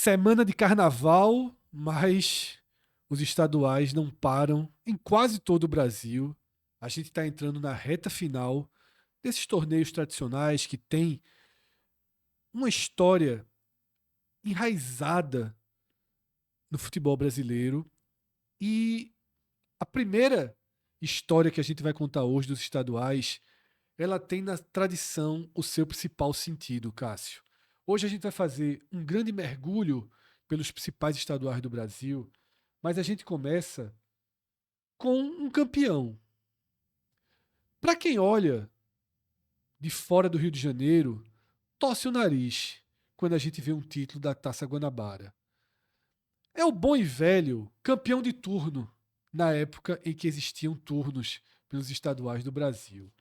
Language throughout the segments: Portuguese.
Semana de carnaval, mas os estaduais não param em quase todo o Brasil. A gente está entrando na reta final desses torneios tradicionais que têm uma história enraizada no futebol brasileiro. E a primeira história que a gente vai contar hoje dos estaduais, ela tem na tradição o seu principal sentido, Cássio. Hoje a gente vai fazer um grande mergulho pelos principais estaduais do Brasil, mas a gente começa com um campeão. Para quem olha de fora do Rio de Janeiro, torce o nariz quando a gente vê um título da Taça Guanabara. É o bom e velho campeão de turno, na época em que existiam turnos pelos estaduais do Brasil.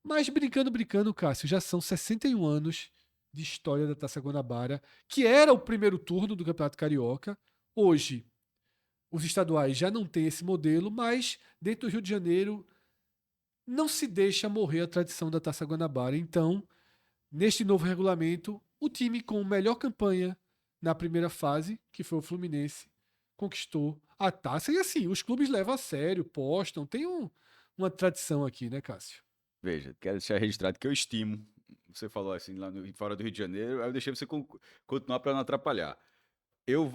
Mas brincando, Cássio, já são 61 anos de história da Taça Guanabara, que era o primeiro turno do Campeonato Carioca. Hoje, os estaduais já não têm esse modelo, mas dentro do Rio de Janeiro não se deixa morrer a tradição da Taça Guanabara. Então, neste novo regulamento, o time com melhor campanha na primeira fase, que foi o Fluminense, conquistou a taça. E assim, os clubes levam a sério, postam, tem uma tradição aqui, né, Cássio? Veja, quero deixar registrado que eu estimo. Você falou assim lá fora do Rio de Janeiro, aí eu deixei você continuar para não atrapalhar. Eu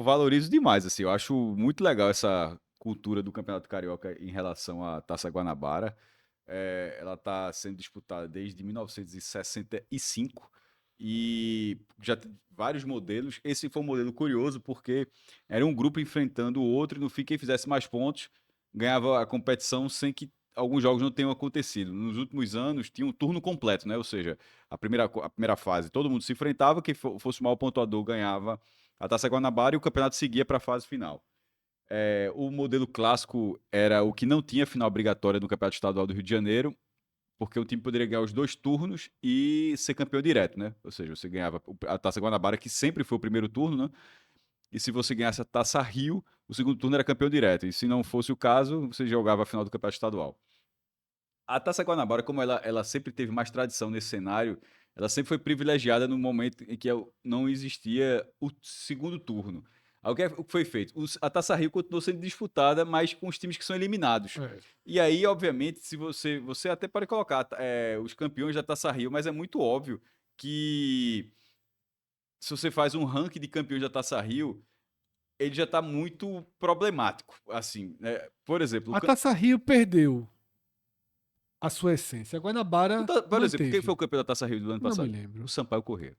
valorizo demais, assim, eu acho muito legal essa cultura do Campeonato Carioca em relação à Taça Guanabara. Ela está sendo disputada desde 1965 e já tem vários modelos. Esse foi um modelo curioso porque era um grupo enfrentando o outro e no fim quem fizesse mais pontos ganhava a competição sem que alguns jogos não tenham acontecido. Nos últimos anos tinha um turno completo, né? Ou seja, a primeira fase todo mundo se enfrentava, quem fosse o maior pontuador ganhava a Taça Guanabara e o campeonato seguia para a fase final. O modelo clássico era o que não tinha final obrigatória no Campeonato Estadual do Rio de Janeiro, porque o time poderia ganhar os dois turnos e ser campeão direto, né? Ou seja, você ganhava a Taça Guanabara, que sempre foi o primeiro turno, né? E se você ganhasse a Taça Rio, o segundo turno era campeão direto. E se não fosse o caso, você jogava a final do Campeonato Estadual. A Taça Guanabara, como ela sempre teve mais tradição nesse cenário, ela sempre foi privilegiada no momento em que não existia o segundo turno. Aí o que foi feito? A Taça Rio continuou sendo disputada, mas com os times que são eliminados. É. E aí, obviamente, se você até pode colocar os campeões da Taça Rio, mas é muito óbvio que se você faz um ranking de campeões da Taça Rio, ele já está muito problemático. Assim, né? Por exemplo, A Taça Rio perdeu a sua essência. A Guanabara por exemplo, quem foi manteve. o campeão da Taça Rio do ano Não me passado? O lembro. Sampaio Corrêa.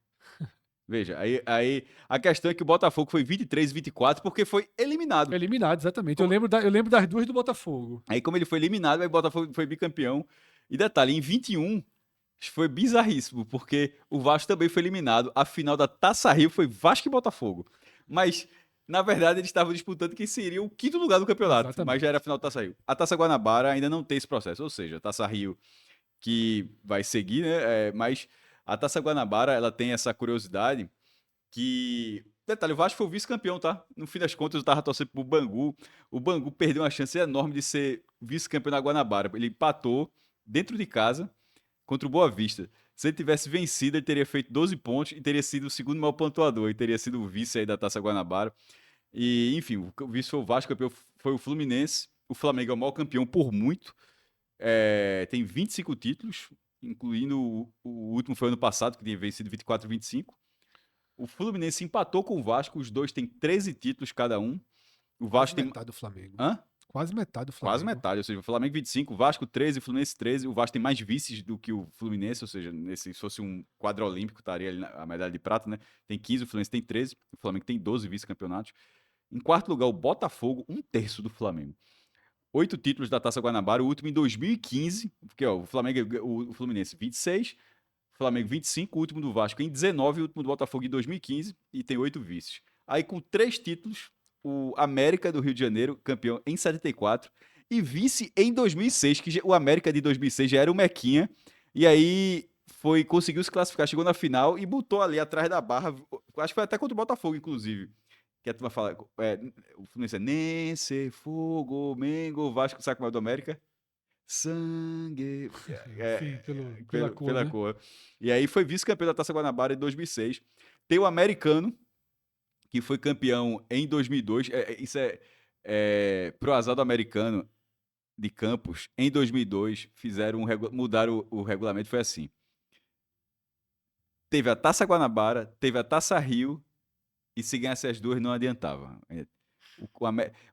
Veja, aí a questão é que o Botafogo foi 23, 24 porque foi eliminado. Eliminado, exatamente. Eu Como- lembro, eu lembro das duas do Botafogo. Aí como ele foi eliminado, aí o Botafogo foi bicampeão. E detalhe, em 21 foi bizarríssimo, porque o Vasco também foi eliminado. A final da Taça Rio foi Vasco e Botafogo. Mas, na verdade, eles estavam disputando quem seria o quinto lugar do campeonato, mas já era a Exatamente. final da Taça Rio. A Taça Guanabara ainda não tem esse processo, ou seja, a Taça Rio que vai seguir, né? Mas a Taça Guanabara, ela tem essa curiosidade que. Detalhe, o Vasco foi o vice-campeão, tá? No fim das contas, eu tava torcendo pro Bangu. O Bangu perdeu uma chance enorme de ser vice-campeão da Guanabara. Ele empatou dentro de casa contra o Boa Vista. Se ele tivesse vencido, ele teria feito 12 pontos e teria sido o segundo maior pontuador. E teria sido o vice aí da Taça Guanabara. E, enfim, o vice foi o Vasco, campeão foi o Fluminense. O Flamengo é o maior campeão por muito. Tem 25 títulos, incluindo o último foi ano passado, que tinha vencido 24 e 25. O Fluminense empatou com o Vasco, os dois têm 13 títulos cada um. O Quase Vasco tem. metade do Flamengo. Hã? Quase metade do Quase Flamengo. metade, ou seja, o Flamengo 25, o Vasco 13, o Fluminense 13. O Vasco tem mais vices do que o Fluminense, ou seja, se fosse um quadro olímpico, estaria ali a medalha de prata, né? Tem 15, o Fluminense tem 13, o Flamengo tem 12 vice-campeonatos. Em quarto lugar, o Botafogo, um terço do Flamengo. 8 títulos da Taça Guanabara, o último em 2015, porque ó, o Flamengo, o Fluminense 26, Flamengo 25, o último do Vasco em 19, o último do Botafogo em 2015 e tem 8 vices. Aí com 3 títulos, o América do Rio de Janeiro, campeão em 74 e vice em 2006, que o América de 2006 já era o Mequinha e aí conseguiu se classificar, chegou na final e botou ali atrás da barra, acho que foi até contra o Botafogo inclusive. Que a turma fala, o Fluminense é Nense, Fogo, Mengo, Vasco, sabe como é o do América? Sangue. Sim, pela cor, Pela né? cor. E aí foi vice-campeão da Taça Guanabara em 2006. Tem o americano, que foi campeão em 2002. Isso pro azar do americano de Campos, em 2002, mudaram o regulamento, foi assim. Teve a Taça Guanabara, teve a Taça Rio, e se ganhasse as duas não adiantava.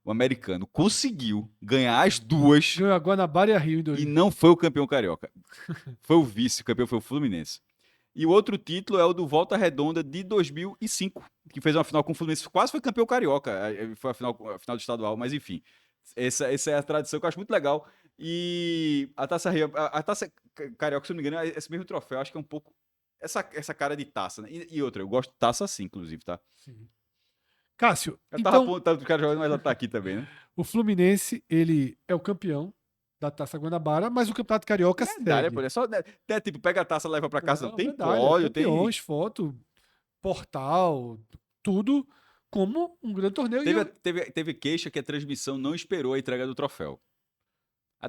O americano conseguiu ganhar as duas Ganhou a Guanabara e a Rio em e 2000. não foi o campeão carioca. Foi o vice, o campeão foi o Fluminense. E o outro título é o do Volta Redonda de 2005, que fez uma final com o Fluminense. Quase foi campeão carioca. Foi a final do estadual, mas enfim. Essa é a tradição que eu acho muito legal. E a Taça Rio, a Taça Carioca, se eu não me engano, é esse mesmo troféu. Acho que é um pouco essa cara de taça, né? E outra, eu gosto de taça assim, inclusive, tá? Sim. Cássio, Eu tava então, apontando o cara jogando, mas ela tá aqui também, né? o Fluminense, ele é o campeão da Taça Guanabara, mas o Campeonato Carioca Medalha, pô. segue. É só, né, tipo, pega a taça, leva pra casa. Não Não, tem medalha, pódio, tem. campeões, foto, portal, tudo como um grande torneio. Teve queixa que a transmissão não esperou a entrega do troféu.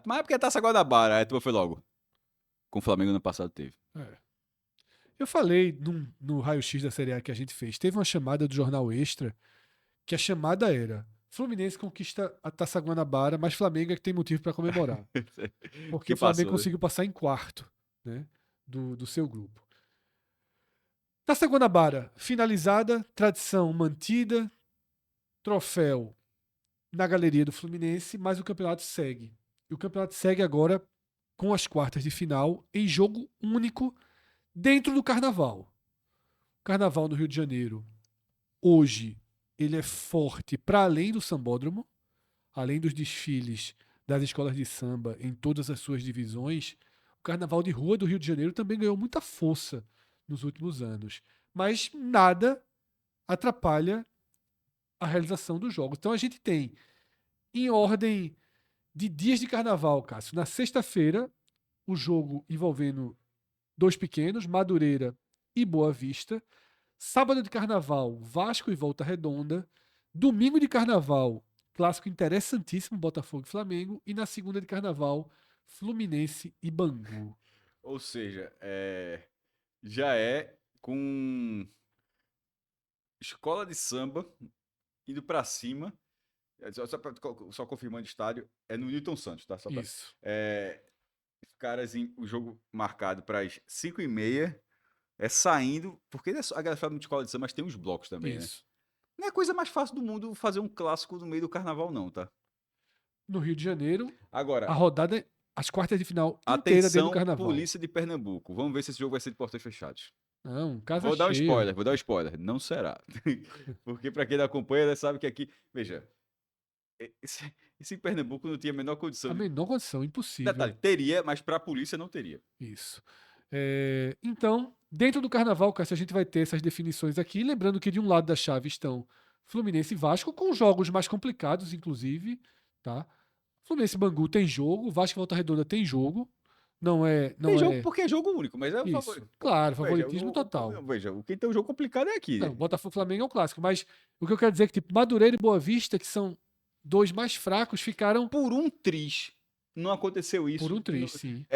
Mas é porque a Taça Guanabara, aí tu foi logo. Com o Flamengo no passado teve. Eu falei no raio-x da Série A que a gente fez, teve uma chamada do Jornal Extra, que a chamada era: Fluminense conquista a Taça Guanabara, mas Flamengo é que tem motivo para comemorar. Porque Que o Flamengo passou, né? conseguiu passar em quarto, né, do seu grupo. Taça Guanabara, finalizada, tradição mantida, troféu na galeria do Fluminense, mas o campeonato segue. E o campeonato segue agora com as quartas de final em jogo único dentro do Carnaval. O Carnaval no Rio de Janeiro, hoje, ele é forte para além do sambódromo, além dos desfiles das escolas de samba em todas as suas divisões. O Carnaval de Rua do Rio de Janeiro também ganhou muita força nos últimos anos. Mas nada atrapalha a realização dos jogos. Então a gente tem, em ordem de dias de carnaval, Cássio, na sexta-feira, o jogo envolvendo dois pequenos, Madureira e Boa Vista. Sábado de carnaval, Vasco e Volta Redonda. Domingo de carnaval, clássico interessantíssimo, Botafogo e Flamengo. E na segunda de carnaval, Fluminense e Bangu. Ou seja, já é com escola de samba indo pra cima. Só confirmando o estádio, é no Newton Santos, tá? Isso. Os caras, o jogo marcado para as 5h30, saindo, porque a galera fala de escola de samba, mas tem uns blocos também, né? Isso. Não é a coisa mais fácil do mundo fazer um clássico no meio do carnaval, não, tá? No Rio de Janeiro, a Agora, rodada, as quartas de final inteira dentro do atenção, carnaval. polícia de Pernambuco. Vamos ver se esse jogo vai ser de portões fechados. Não, casa Vou dar um cheia. spoiler. Não será. Porque pra quem não acompanha, né, sabe que aqui... Veja, esse Pernambuco não tinha a menor condição A de... menor condição, impossível. Detalhe, teria, mas pra polícia não teria. Isso. Então, dentro do carnaval, Cássio, a gente vai ter essas definições aqui. Lembrando que de um lado da chave estão Fluminense e Vasco, com jogos mais complicados, inclusive. Tá? Fluminense e Bangu tem jogo, Vasco e Volta Redonda tem jogo. Não é. Tem jogo porque é jogo único, mas é Isso. Claro, Veja, favoritismo total. Veja, quem tem um jogo complicado é aqui. Não, Botafogo e Flamengo é um clássico. Mas o que eu quero dizer é que, tipo, Madureira e Boa Vista, que são dois mais fracos, ficaram Por um triz, não aconteceu isso. por um triz, sim.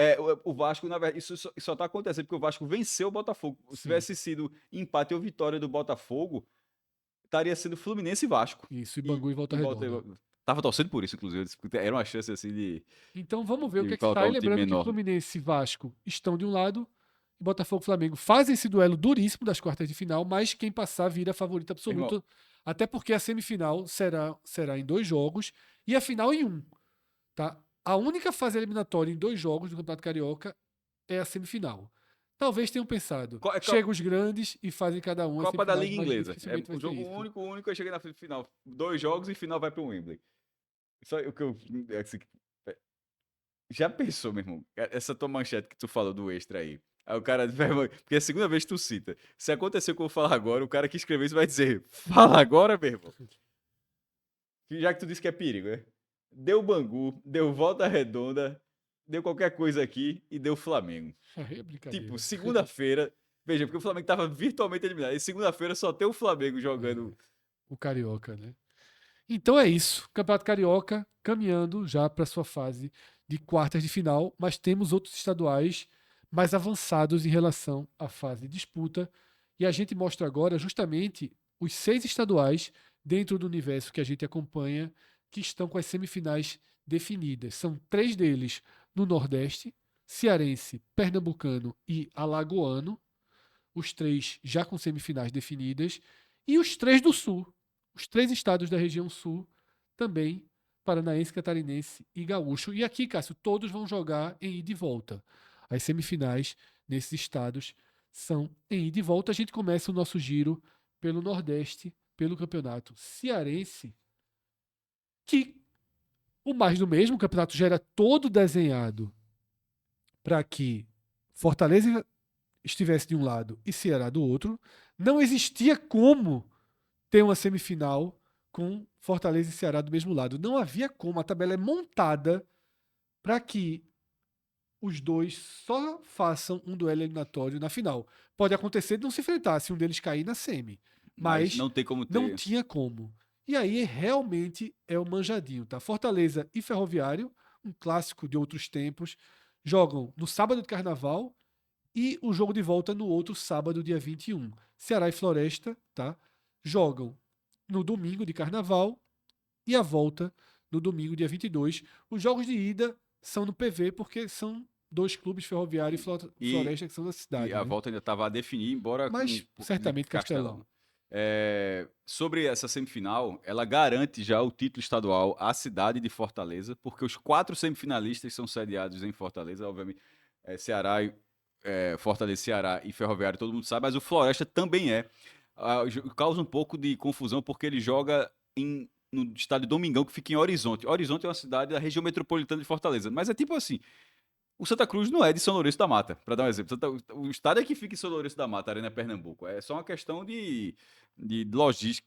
O Vasco, na verdade, isso só tá acontecendo porque o Vasco venceu o Botafogo. Se Sim. tivesse sido empate ou vitória do Botafogo, estaria sendo Fluminense e Vasco. Isso, e Bangu e Volta Redonda. Tava torcendo por isso, inclusive. Era uma chance assim de. Então vamos ver o de que é que colocar sai. um time Lembrando que menor. Fluminense e Vasco estão de um lado e Botafogo e Flamengo fazem esse duelo duríssimo das quartas de final, mas quem passar vira favorito absoluto. Irmão. Até porque a semifinal será em 2 jogos e a final em 1. Tá? A única fase eliminatória em 2 jogos do Campeonato Carioca é a semifinal. Talvez tenham pensado, chegam os grandes e fazem cada um. Copa da semifinais, Liga mas Inglesa. dificilmente vai Um ser jogo isso. único, chega na final. 2 jogos e final vai para o Wembley. Só o que eu. Já pensou, meu irmão? Essa tua manchete que tu falou do extra aí. Aí o cara. Porque é a segunda vez que tu cita. Se acontecer o que eu vou falar agora, o cara que escreveu isso vai dizer: fala agora, meu irmão. Já que tu disse que é perigo, né? Deu Bangu, deu Volta Redonda, deu qualquer coisa aqui e deu Flamengo. Aí é brincadeira. Tipo, segunda-feira. Veja, porque o Flamengo tava virtualmente eliminado. E segunda-feira só tem o Flamengo jogando. O Carioca, né? Então é isso. Campeonato Carioca caminhando já para sua fase de quartas de final, mas temos outros estaduais mais avançados em relação à fase de disputa. E a gente mostra agora justamente os 6 estaduais dentro do universo que a gente acompanha que estão com as semifinais definidas. São 3 deles no Nordeste, cearense, pernambucano e alagoano, os 3 já com semifinais definidas, e os 3 do Sul, os 3 estados da região Sul também, paranaense, catarinense e gaúcho. E aqui, Cássio, todos vão jogar em ida e volta. As semifinais nesses estados são em ida e volta. A gente começa o nosso giro pelo Nordeste, pelo campeonato cearense, que o mais do mesmo, o campeonato já era todo desenhado para que Fortaleza estivesse de um lado e Ceará do outro. Não existia como ter uma semifinal com Fortaleza e Ceará do mesmo lado. Não havia como. A tabela é montada para que os dois só façam um duelo eliminatório na final. Pode acontecer de não se enfrentar se um deles cair na semi, Mas mas não tem como não ter. tinha como. E aí realmente é o manjadinho, tá? Fortaleza e Ferroviário, um clássico de outros tempos, jogam no sábado de carnaval e o jogo de volta no outro sábado, dia 21. Ceará e Floresta, tá? Jogam no domingo de carnaval e a volta no domingo, dia 22. Os jogos de ida são no PV porque são 2 clubes, Ferroviário e E, Floresta, que são da e cidade, a né? volta ainda estava a definir, embora com Mas de certamente Castelão. Castelão. Sobre essa semifinal, ela garante já o título estadual à cidade de Fortaleza, porque os 4 semifinalistas são sediados em Fortaleza, obviamente, Ceará, Fortaleza, Ceará e Ferroviário, todo mundo sabe, mas o Floresta também é. Causa um pouco de confusão, porque ele joga no estádio Domingão, que fica em Horizonte. Horizonte é uma cidade da região metropolitana de Fortaleza, mas é tipo assim, o Santa Cruz não é de São Lourenço da Mata, para dar um exemplo. O estádio é que fica em São Lourenço da Mata, Arena Pernambuco. É só uma questão de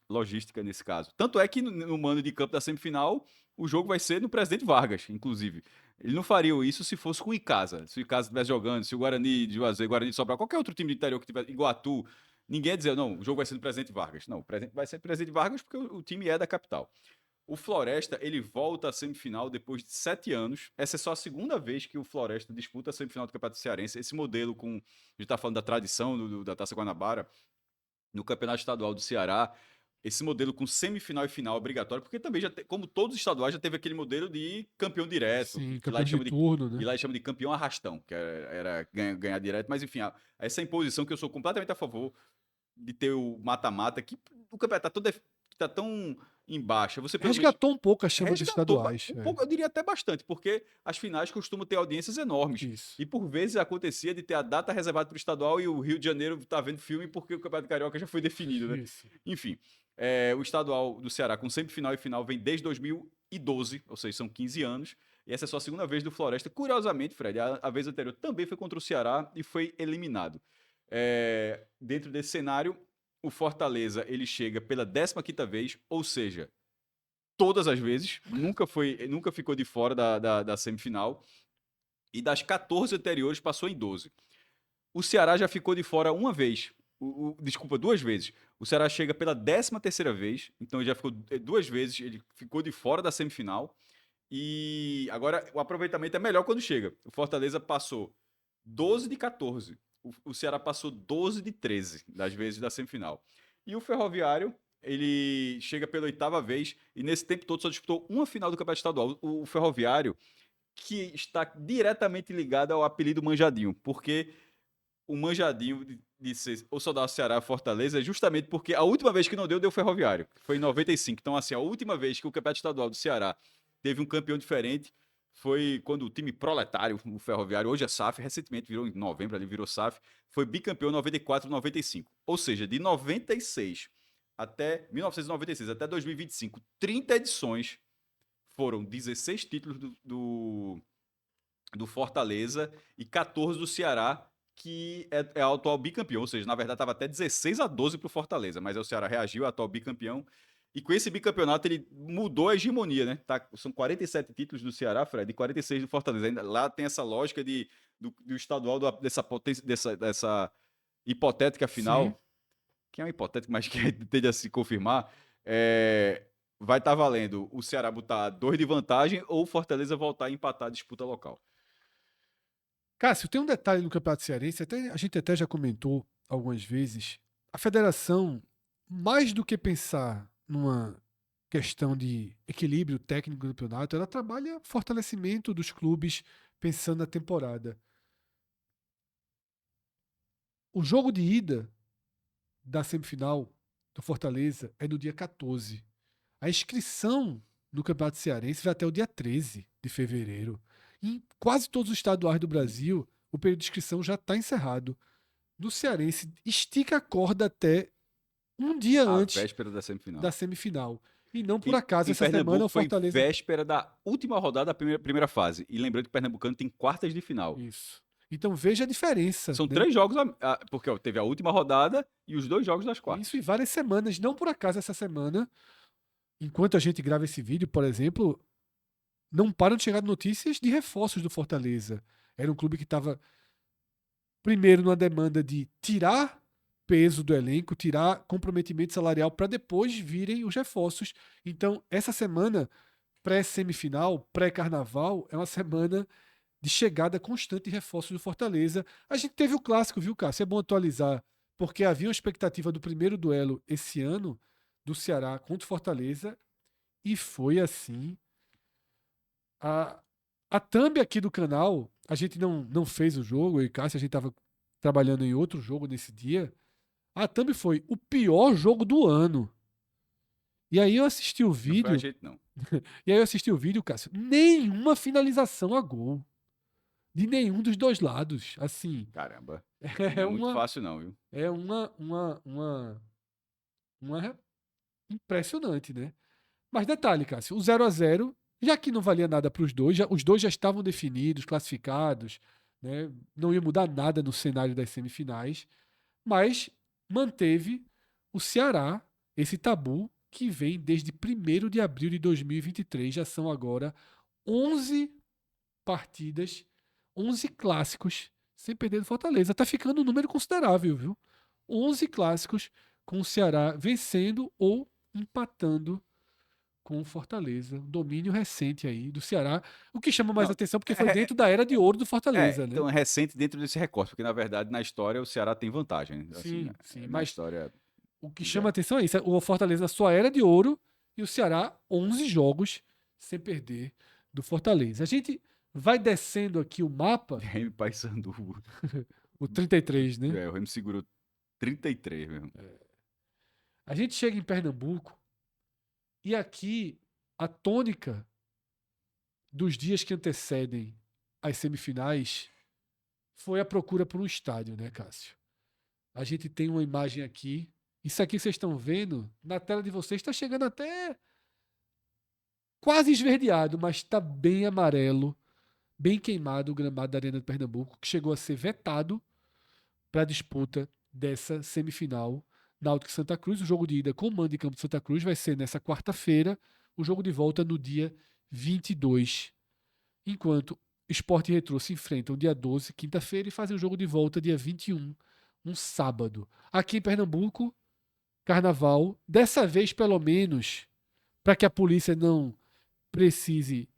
logística nesse caso. Tanto é que no mando de campo da semifinal, o jogo vai ser no Presidente Vargas, inclusive. Ele não faria isso se fosse com o Icasa. Se o Icasa estivesse jogando, se o Guarani de Juazeiro, Guarani de Sobral, qualquer outro time do interior que tivesse, Iguatu, ninguém ia dizer, não, o jogo vai ser no Presidente Vargas. Não, vai ser no Presidente Vargas porque o time é da capital. O Floresta, ele volta à semifinal depois de 7 anos. Essa é só a segunda vez que o Floresta disputa a semifinal do Campeonato Cearense. Esse modelo com... A gente está falando da tradição da Taça Guanabara. No Campeonato Estadual do Ceará, esse modelo com semifinal e final obrigatório, porque também, como todos os estaduais, já teve aquele modelo de campeão direto, Sim, que lá campeão eles de chamam de, turno, e né? lá eles chamam de campeão arrastão, que era ganhar direto. Mas, enfim, essa imposição que eu sou completamente a favor de ter o mata-mata, que o campeonato tá tão em baixa. Você pelo menos Resgatou um pouco a chama dos resgatou estaduais. um pouco, eu diria até bastante, porque as finais costumam ter audiências enormes. Isso. E por vezes acontecia de ter a data reservada para o estadual e o Rio de Janeiro tá vendo filme porque o Campeonato Carioca já foi definido, né? Isso. Enfim, o estadual do Ceará com semifinal e final vem desde 2012, ou seja, são 15 anos. E essa é só a segunda vez do Floresta. Curiosamente, Fred, a vez anterior também foi contra o Ceará e foi eliminado. Dentro desse cenário, o Fortaleza ele chega pela 15ª vez, ou seja, todas as vezes, nunca ficou de fora da semifinal, e das 14 anteriores passou em 12. O Ceará já ficou de fora uma vez, desculpa, 2 vezes. O Ceará chega pela 13ª vez, então ele já ficou 2 vezes, ele ficou de fora da semifinal, e agora o aproveitamento é melhor quando chega. O Fortaleza passou 12 de 14, o Ceará passou 12 de 13 das vezes da semifinal. E o Ferroviário, ele chega pela 8ª vez e nesse tempo todo só disputou uma final do Campeonato Estadual. O Ferroviário, que está diretamente ligado ao apelido Manjadinho, porque o Manjadinho de ser ou só dá Ceará a Fortaleza é justamente porque a última vez que não deu Ferroviário, que foi em 95. Então, assim, a última vez que o Campeonato Estadual do Ceará teve um campeão diferente foi quando o time proletário, o Ferroviário, hoje é SAF, recentemente virou em novembro, ali virou SAF, foi bicampeão 94 95. Ou seja, de 96 até 1996 até 2025, 30 edições, foram 16 títulos do Fortaleza e 14 do Ceará, que é o atual bicampeão. Ou seja, na verdade estava até 16-12 para o Fortaleza, mas o Ceará reagiu, é o atual bicampeão. E com esse bicampeonato ele mudou a hegemonia, né? São 47 títulos do Ceará, Fred, e 46 do Fortaleza. Ainda, lá tem essa lógica do estadual, dessa hipotética Sim. final, que é uma hipotética, mas que tende a se confirmar. Vai estar valendo o Ceará botar 2 de vantagem ou o Fortaleza voltar a empatar a disputa local. Cássio, tem um detalhe no Campeonato Cearense, a gente até já comentou algumas vezes. A federação mais do que pensar numa questão de equilíbrio técnico do campeonato, ela trabalha fortalecimento dos clubes pensando na temporada. O jogo de ida da semifinal do Fortaleza é no dia 14. A inscrição no Campeonato Cearense vai até o dia 13 de fevereiro. Em quase todos os estaduais do Brasil, o período de inscrição já está encerrado. No Cearense, estica a corda até um dia A antes véspera da semifinal. da semifinal. E não por E acaso, em essa semana Pernambuco o foi em Fortaleza. véspera da última rodada da primeira fase. E lembrando que o Pernambucano tem quartas de final. Isso. Então veja a diferença, São né? 3 jogos, porque ó, teve a última rodada e os 2 jogos das quartas. Isso em várias semanas. Não por acaso essa semana, enquanto a gente grava esse vídeo, por exemplo, não param de chegar notícias de reforços do Fortaleza. Era um clube que estava primeiro numa demanda de tirar peso do elenco, tirar comprometimento salarial para depois virem os reforços. Então, essa semana pré-semifinal, pré-carnaval, é uma semana de chegada constante de reforços do Fortaleza. A gente teve o clássico, viu, Cássio? É bom atualizar, porque havia uma expectativa do primeiro duelo esse ano do Ceará contra o Fortaleza e foi assim. A thumb aqui do canal, a gente não fez o jogo, eu e Cássio, a gente estava trabalhando em outro jogo nesse dia. A thumb foi o pior jogo do ano. E aí eu assisti o Não foi a vídeo, gente, não. e aí eu assisti o vídeo, Cássio, nenhuma finalização a gol. De nenhum dos dois lados. Assim, Caramba. é Não é muito uma, fácil, não, viu? é uma impressionante, né? Mas detalhe, Cássio, o 0-0, já que não valia nada para os dois, os dois já estavam definidos, classificados, né? Não ia mudar nada no cenário das semifinais, mas manteve o Ceará, esse tabu que vem desde 1º de abril de 2023, já são agora 11 partidas, 11 clássicos sem perder do Fortaleza. Tá ficando um número considerável, viu? 11 clássicos com o Ceará vencendo ou empatando com o Fortaleza. Domínio recente aí do Ceará. O que chama mais Não, atenção porque foi dentro da era de ouro do Fortaleza, né? então é recente dentro desse recorte, porque na verdade na história o Ceará tem vantagem. Assim, Sim, sim. na Mas história. o que chama Já. atenção é isso. O Fortaleza na sua era de ouro e o Ceará 11 jogos sem perder do Fortaleza. A gente vai descendo aqui o mapa, Remy Paysandu. o 33, né? O Remy segurou 33 mesmo. A gente chega em Pernambuco e aqui a tônica dos dias que antecedem as semifinais foi a procura por um estádio, né, Cássio? A gente tem uma imagem aqui. Isso aqui vocês estão vendo na tela de vocês está chegando até quase esverdeado, mas está bem amarelo, bem queimado o gramado da Arena de Pernambuco, que chegou a ser vetado para a disputa dessa semifinal Náutico e Santa Cruz. O jogo de ida com o mando de campo de Santa Cruz vai ser nessa quarta-feira, o jogo de volta no dia 22. Enquanto Sport e Retrô se enfrentam dia 12, quinta-feira, e fazem o jogo de volta dia 21, um sábado. Aqui em Pernambuco, carnaval, dessa vez pelo menos, para que a polícia não precise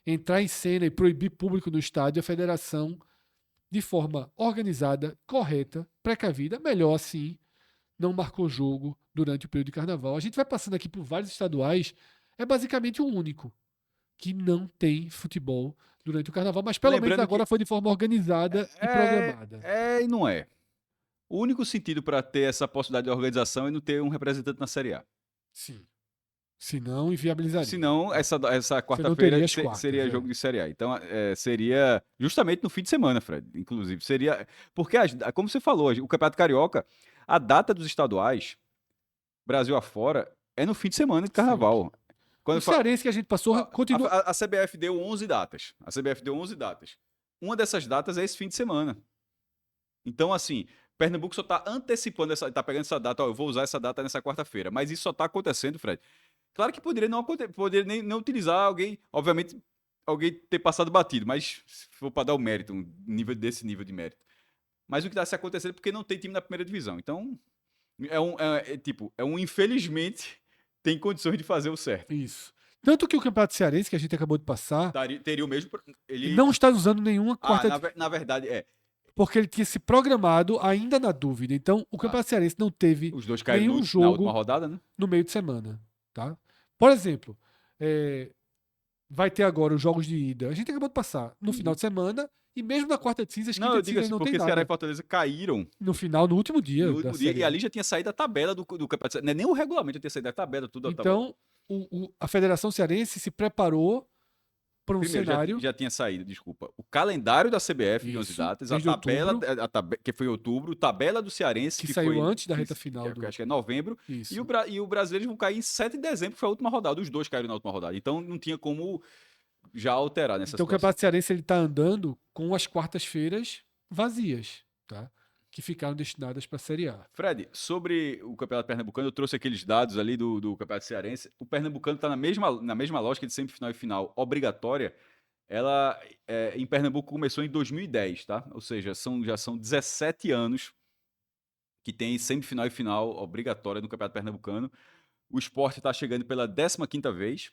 entrar em cena e proibir público no estádio, a federação, de forma organizada, correta, precavida, melhor assim, não marcou jogo durante o período de carnaval. A gente vai passando aqui por vários estaduais, é basicamente o único que não tem futebol durante o carnaval, mas pelo menos Lembrando que agora foi de forma organizada e programada. e não é. O único sentido para ter essa possibilidade de organização é não ter um representante na Série A. Sim. Se não, inviabilizaria. Senão, essa Você não quarta-feira teria as quartas. seria jogo de Série A. Então, seria justamente no fim de semana, Fred. Inclusive, seria. Porque, como você falou, o Campeonato Carioca, a data dos estaduais, Brasil afora, é no fim de semana de Sempre. carnaval. Quando O cearense que a gente passou continua. a CBF deu 11 datas. A CBF deu 11 datas. Uma dessas datas é esse fim de semana. Então, assim, Pernambuco só está antecipando, tá pegando essa data, ó, eu vou usar essa data nessa quarta-feira. Mas isso só está acontecendo, Fred. Claro que poderia não acontecer, poderia nem não utilizar alguém, obviamente, alguém ter passado batido, mas se for para dar o mérito, desse nível de mérito. Mas o que está se acontecendo é porque não tem time na primeira divisão. Então, é um infelizmente tem condições de fazer o certo. Isso. Tanto que o Campeonato Cearense, que a gente acabou de passar, Teria o mesmo. ele não está usando nenhuma quarta. Na verdade, porque ele tinha se programado ainda na dúvida. Então, o Campeonato Cearense não teve Os dois caíram nenhum na jogo última rodada, né? no meio de semana, tá? Por exemplo, vai ter agora os jogos de ida. A gente acabou de passar no final de semana e mesmo na quarta de cinzas, Não, quinta eu de digo cinzas assim, não tem porque Ceará e nada. Fortaleza caíram No final, no último dia no da último dia Série e A. ali já tinha saído a tabela do Campeonato. Não é nem o regulamento, já tinha saído a tabela, tudo a tabela. Então, a Federação Cearense se preparou para um Primeiro, cenário. já tinha saído, desculpa. O calendário da CBF de 11 Isso, datas, desde outubro, que foi em outubro, tabela do Cearense, que que saiu foi. antes da reta final Que do. acho que é novembro. Isso. E o brasileiro vão cair em 7 de dezembro, que foi a última rodada. Os dois caíram na última rodada. Então não tinha como já alterar nessa Então o situação. Campeonato Cearense ele está andando com as quartas-feiras vazias, tá? Que ficaram destinadas para a Série A. Fred, sobre o Campeonato Pernambucano, eu trouxe aqueles dados ali do Campeonato Cearense. O Pernambucano está na mesma lógica de semifinal e final obrigatória. Ela, em Pernambuco, começou em 2010, tá? Ou seja, já são 17 anos que tem semifinal e final obrigatória no Campeonato Pernambucano. O Sport está chegando pela 15ª vez.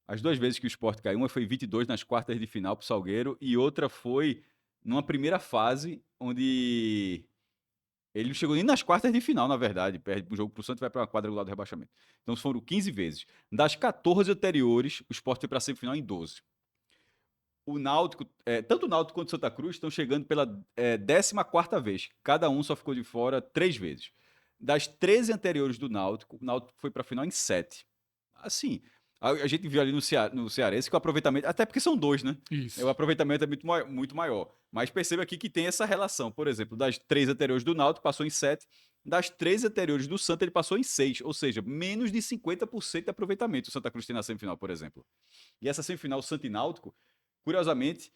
As duas vezes que o Sport caiu, uma foi 22 nas quartas de final para o Salgueiro e outra foi numa primeira fase onde ele não chegou nem nas quartas de final, na verdade. Perde um jogo para o Santos e vai para uma quadrangular do rebaixamento. Então foram 15 vezes. Das 14 anteriores, o Sport foi para a semifinal em 12. O Náutico, tanto o Náutico quanto o Santa Cruz estão chegando pela 14ª vez. Cada um só ficou de fora 3 vezes. Das 13 anteriores do Náutico, o Náutico foi para a final em 7. Assim, a gente viu ali no Cearense que o aproveitamento, até porque são dois, né? Isso. O aproveitamento é muito maior. Mas perceba aqui que tem essa relação. Por exemplo, das 3 anteriores do Náutico, passou em 7. Das 3 anteriores do Santa, ele passou em 6. Ou seja, menos de 50% de aproveitamento o Santa Cruz tem na semifinal, por exemplo. E essa semifinal Santa e Náutico, curiosamente,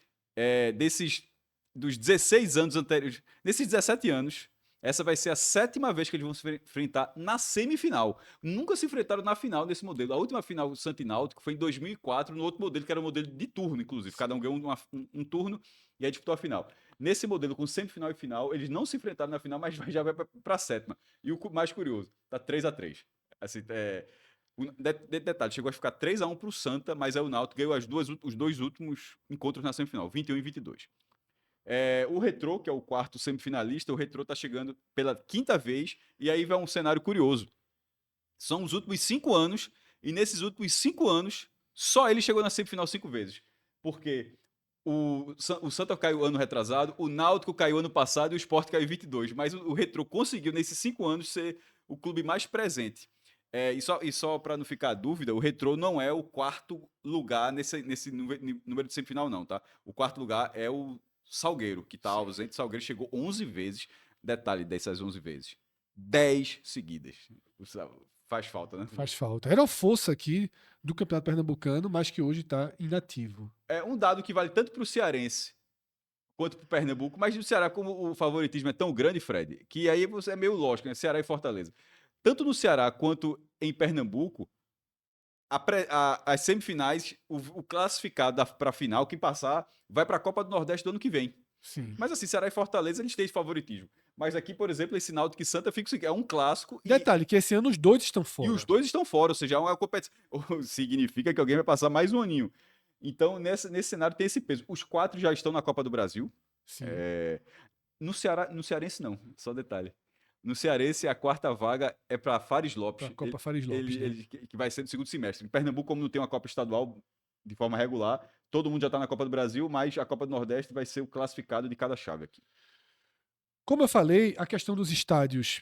dos 16 anos anteriores, nesses 17 anos, essa vai ser a 7ª vez que eles vão se enfrentar na semifinal. Nunca se enfrentaram na final desse modelo. A última final do Santa e Náutico foi em 2004, no outro modelo, que era um modelo de turno, inclusive. Cada um ganhou um turno e aí disputou a final. Nesse modelo, com semifinal e final, eles não se enfrentaram na final, mas já vai para a 7ª. E o mais curioso, tá 3-3. Assim, detalhe, chegou a ficar 3-1 para o Santa, mas aí o Náutico ganhou os dois últimos encontros na semifinal, 21 e 22. O Retrô, que é o quarto semifinalista, o Retrô está chegando pela 5ª vez, e aí vai um cenário curioso. São os últimos 5 anos, e nesses últimos 5 anos, só ele chegou na semifinal 5 vezes. Porque o Santa caiu ano retrasado, o Náutico caiu ano passado e o Sport caiu em 22. Mas o Retrô conseguiu, nesses 5 anos, ser o clube mais presente. E só para não ficar dúvida, o Retrô não é o quarto lugar nesse número de semifinal, não, tá? O quarto lugar é o Salgueiro, que está ausente. O Salgueiro chegou 11 vezes. Detalhe dessas 11 vezes: 10 seguidas. Faz falta, né? Faz falta. Era o força aqui do Campeonato Pernambucano, mas que hoje está inativo. É um dado que vale tanto para o cearense quanto para o Pernambuco, mas no Ceará, como o favoritismo é tão grande, Fred, que aí é meio lógico, né? Ceará e Fortaleza. Tanto no Ceará quanto em Pernambuco, as semifinais, o classificado para a final, quem passar, vai para a Copa do Nordeste do ano que vem. Sim. Mas assim, Ceará e Fortaleza, eles têm esse favoritismo. Mas aqui, por exemplo, esse Náutico e Santa fica é um clássico. Detalhe, que esse ano os dois estão fora. E os dois estão fora, ou seja, é uma competição. Significa que alguém vai passar mais um aninho. Então, nesse cenário tem esse peso. Os 4 já estão na Copa do Brasil. Sim. No Cearense, não. Só detalhe. No Cearense, a 4ª vaga é para Fares Lopes. Pra Copa Fares Lopes, né? Que vai ser no segundo semestre. Em Pernambuco, como não tem uma Copa Estadual de forma regular, todo mundo já está na Copa do Brasil, mas a Copa do Nordeste vai ser o classificado de cada chave aqui. Como eu falei, a questão dos estádios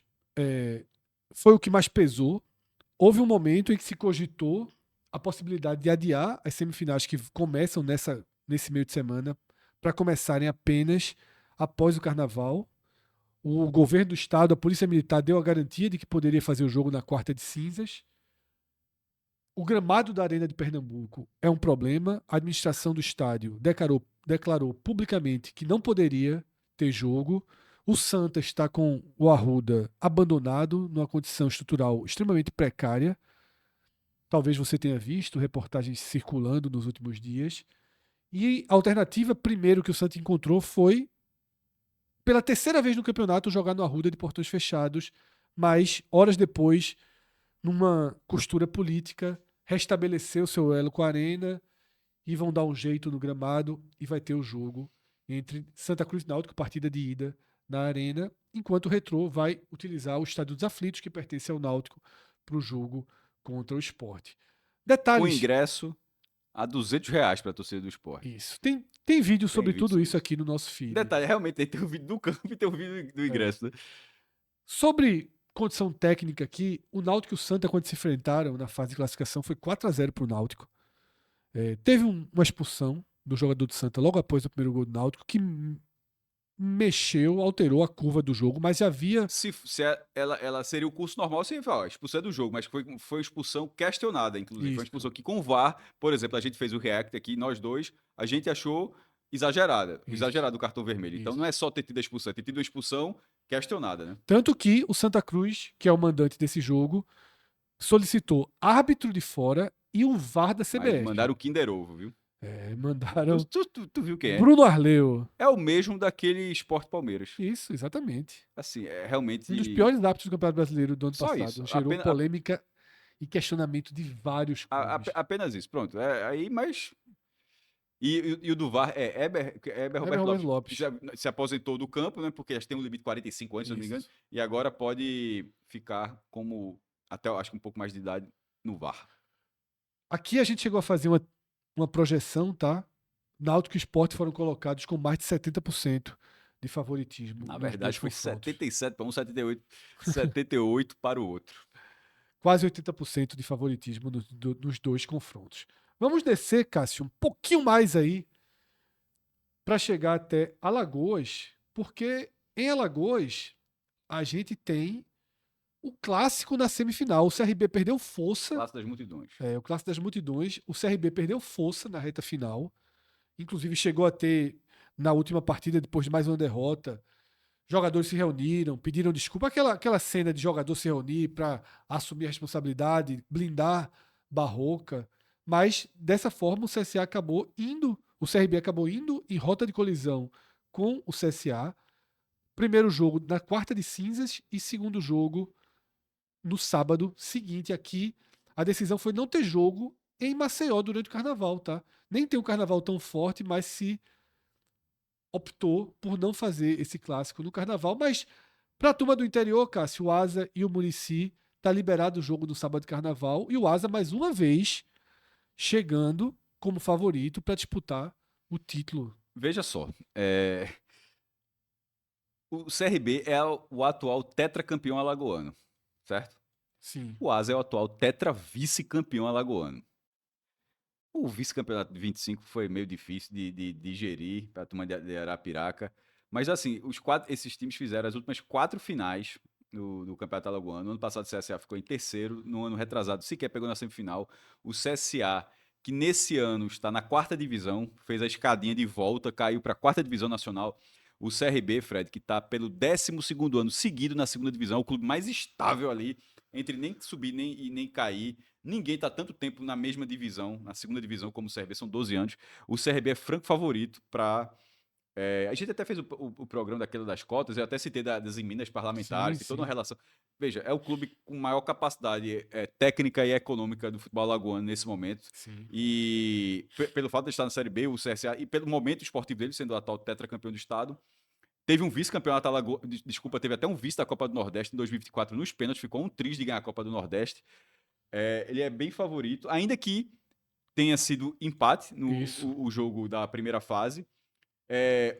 foi o que mais pesou. Houve um momento em que se cogitou a possibilidade de adiar as semifinais que começam nesse meio de semana para começarem apenas após o Carnaval. O governo do estado, a Polícia Militar, deu a garantia de que poderia fazer o jogo na quarta de cinzas. O gramado da Arena de Pernambuco é um problema. A administração do estádio declarou publicamente que não poderia ter jogo. O Santa está com o Arruda abandonado, numa condição estrutural extremamente precária. Talvez você tenha visto reportagens circulando nos últimos dias. E a alternativa, primeiro, que o Santa encontrou foi, pela 3ª vez no campeonato, jogar no Arruda de portões fechados, mas, horas depois, numa costura política, restabeleceu seu elo com a Arena e vão dar um jeito no gramado e vai ter o jogo entre Santa Cruz e Náutico, partida de ida na Arena, enquanto o Retrô vai utilizar o Estádio dos Aflitos, que pertence ao Náutico, para o jogo contra o Sport. Com Detalhes, ingresso a R$ 200 para a torcida do Sport. isso. Tem vídeo Tem sobre vídeo tudo sobre isso isso. aqui no nosso feed. Detalhe, realmente tem o vídeo do campo e tem o vídeo do ingresso, né? Sobre condição técnica aqui, o Náutico e o Santa, quando se enfrentaram na fase de classificação, foi 4-0 para o Náutico. Teve uma expulsão do jogador do Santa logo após o primeiro gol do Náutico, que mexeu, alterou a curva do jogo, mas já havia. Ela seria o curso normal, você fala, expulsão do jogo, mas foi expulsão questionada, inclusive. Foi uma Isso. expulsão que com o VAR, por exemplo, a gente fez o react aqui, nós dois, a gente achou exagerada, Isso. exagerado o cartão vermelho. Então Isso. não é só ter tido a expulsão, é ter tido a expulsão questionada, né? Tanto que o Santa Cruz, que é o mandante desse jogo, solicitou árbitro de fora e o VAR da Mas CBF. mandaram o Kinder Ovo, viu? Mandaram Tu viu quem é? Bruno Arleu. É o mesmo daquele Sport Palmeiras. Isso, exatamente. Assim, é realmente. Um dos piores árbitros do Campeonato Brasileiro do ano Só passado. isso. Gerou polêmica e questionamento de vários clubes. Apenas isso, pronto. Aí, mas. E o do VAR é Heber Roberto Lopes. Se aposentou do campo, né? Porque tem um limite de 45 anos, se não me engano. E agora pode ficar como até, acho que um pouco mais de idade no VAR. Aqui a gente chegou a fazer uma projeção, tá? Náutico e Sport foram colocados com mais de 70% de favoritismo. Na verdade, foi 77 para um, 78 para o outro. Quase 80% de favoritismo nos dois confrontos. Vamos descer, Cássio, um pouquinho mais aí para chegar até Alagoas, porque em Alagoas a gente tem o clássico na semifinal. O CRB perdeu força. Clássico das multidões. O clássico das multidões. O CRB perdeu força na reta final. Inclusive chegou a ter, na última partida, depois de mais uma derrota, jogadores se reuniram, pediram desculpa. Aquela cena de jogador se reunir para assumir a responsabilidade, blindar Barroca. Mas, dessa forma, o CRB acabou indo em rota de colisão com o CSA. Primeiro jogo na quarta de cinzas e segundo jogo no sábado seguinte. Aqui, a decisão foi não ter jogo em Maceió durante o carnaval, tá? Nem tem um carnaval tão forte, mas se optou por não fazer esse clássico no carnaval. Mas para a turma do interior, Cássio, o Asa e o Muricy, tá liberado o jogo no sábado de carnaval. E o Asa, mais uma vez, chegando como favorito para disputar o título. Veja só, o CRB é o atual tetracampeão alagoano, certo? Sim. O Asa é o atual tetra-vice-campeão alagoano. O vice-campeonato de 25 foi meio difícil de digerir para a turma de Arapiraca. Mas, assim, esses times fizeram as últimas 4 finais do Campeonato Alagoano. No ano passado, o CSA ficou em terceiro. No ano retrasado, sequer pegou na semifinal. O CSA, que nesse ano está na 4ª divisão, fez a escadinha de volta, caiu para a 4ª divisão nacional. O CRB, Fred, que está pelo 12º ano seguido na 2ª divisão, o clube mais estável ali, entre nem subir e nem cair. Ninguém está tanto tempo na mesma divisão, na 2ª divisão, como o CRB, são 12 anos. O CRB é franco favorito para... a gente até fez o programa daquela das cotas, eu até citei das emendas parlamentares, tem toda uma relação. Veja, é o clube com maior capacidade técnica e econômica do futebol alagoano nesse momento. Sim. E pelo fato de estar na Série B, o CSA, e pelo momento esportivo dele, sendo o atual tetracampeão do estado, teve um vice-campeonato alagoano, teve até um vice da Copa do Nordeste em 2024 nos pênaltis, ficou um triz de ganhar a Copa do Nordeste. Ele é bem favorito, ainda que tenha sido empate o jogo da primeira fase.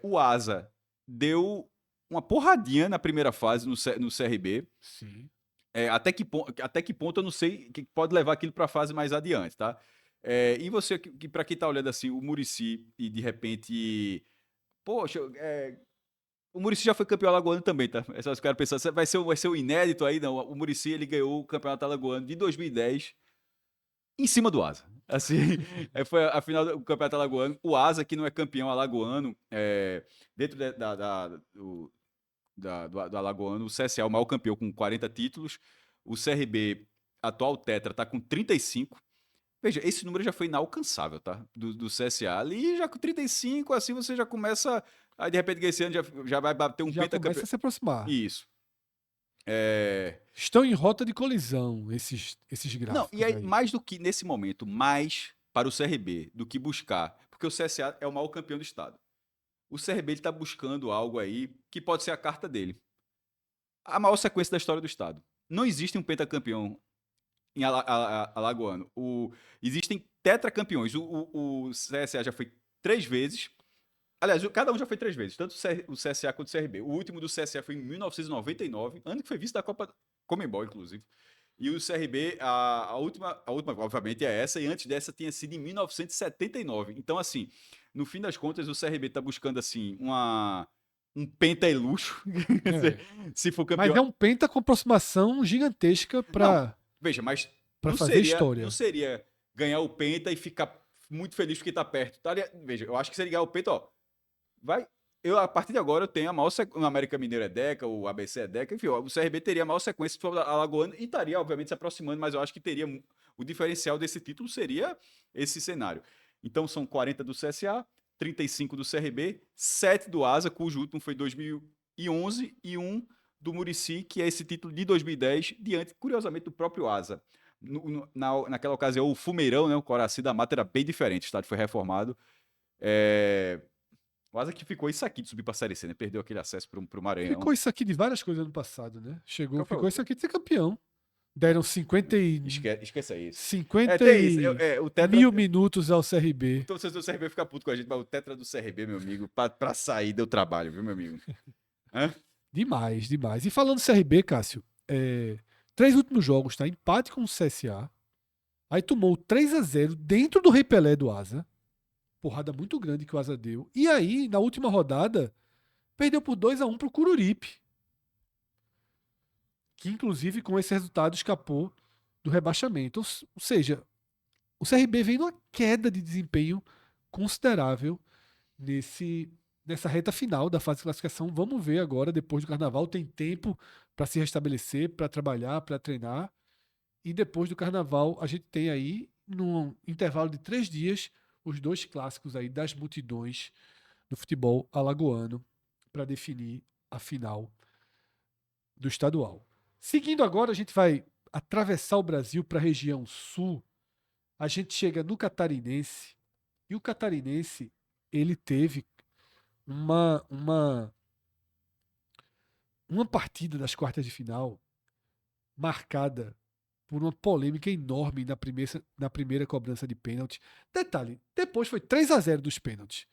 O Asa deu uma porradinha na primeira fase no CRB. Sim. Até que ponto eu não sei que pode levar aquilo para a fase mais adiante, tá? E você, para quem tá olhando assim, o Muricy e de repente... Poxa, o Muricy já foi campeão alagoano também, tá? É só os caras pensando, vai ser o inédito aí, não. O Muricy, ele ganhou o campeonato alagoano de 2010 em cima do Asa. Assim, foi a final do campeonato alagoano. O Asa, que não é campeão alagoano, dentro do alagoano, o CSA é o maior campeão com 40 títulos. O CRB, atual tetra, tá com 35. Veja, esse número já foi inalcançável, tá? Do CSA. Ali, já com 35, assim, você já começa... Aí, de repente, esse ano já vai bater um pentacampeão. Já começa a se aproximar. Isso. Estão em rota de colisão, esses gráficos. Não, e aí, mais do que, nesse momento, mais para o CRB do que buscar... Porque o CSA é o maior campeão do estado. o CRB está buscando algo aí que pode ser a carta dele. A maior sequência da história do estado. Não existe um pentacampeão em Alagoano. Existem tetracampeões. O CSA já foi 3 vezes. Aliás, cada um já foi 3 vezes, tanto o CSA quanto o CRB. O último do CSA foi em 1999, ano que foi vice da Copa Comembol, inclusive. E o CRB, a última, obviamente, é essa, e antes dessa tinha sido em 1979. Então, assim, no fim das contas, o CRB está buscando, assim, um penta e luxo. É. Se for Mas campeão. é um penta com aproximação gigantesca Não, para veja, mas fazer não história. seria ganhar o penta e ficar muito feliz porque tá perto. Veja, eu acho que seria ganhar o penta, ó. Vai. A partir de agora, eu tenho a maior sequência. O América Mineiro é Deca, o ABC é Deca, enfim, o CRB teria a maior sequência se for Alagoano e estaria, obviamente, se aproximando, mas eu acho que teria. O diferencial desse título seria esse cenário. Então, são 40 do CSA, 35 do CRB, 7 do Asa, cujo último foi 2011, e 1 do Muricy, que é esse título de 2010, diante, curiosamente, do próprio Asa. Naquela ocasião, o Fumeirão, né, o Coraci da Mata, era bem diferente, o estádio foi reformado. O Asa que ficou isso aqui de subir para a Série C, né? Perdeu aquele acesso para o Maranhão. Ficou isso aqui de várias coisas ano passado, né? Qual foi a Ficou isso outra? aqui de ser campeão. Deram 50 Esqueça isso. 50 Tem isso. O Tetra. mil minutos ao O CRB. torcedor do CRB fica puto com a gente, mas o Tetra do CRB, meu amigo, para sair deu trabalho, viu, meu amigo? Hã? Demais, demais. E falando do CRB, Cássio, 3 últimos jogos, tá? Empate com o CSA. Aí tomou 3-0 dentro do Rei Pelé do Asa. Porrada muito grande que o Asa deu. E aí, na última rodada, perdeu por 2-1 pro Cururipe. Que inclusive com esse resultado escapou do rebaixamento. Ou seja, o CRB vem numa queda de desempenho considerável nessa reta final da fase de classificação. Vamos ver agora, depois do Carnaval, tem tempo para se restabelecer, para trabalhar, para treinar. E depois do Carnaval, a gente tem aí, num intervalo de 3 dias, os 2 clássicos aí das multidões do futebol alagoano para definir a final do estadual. Seguindo agora, a gente vai atravessar o Brasil para a região sul. A gente chega no Catarinense. E o Catarinense, ele teve uma partida das quartas de final marcada por uma polêmica enorme na primeira cobrança de pênalti. Detalhe, depois foi 3-0 dos pênaltis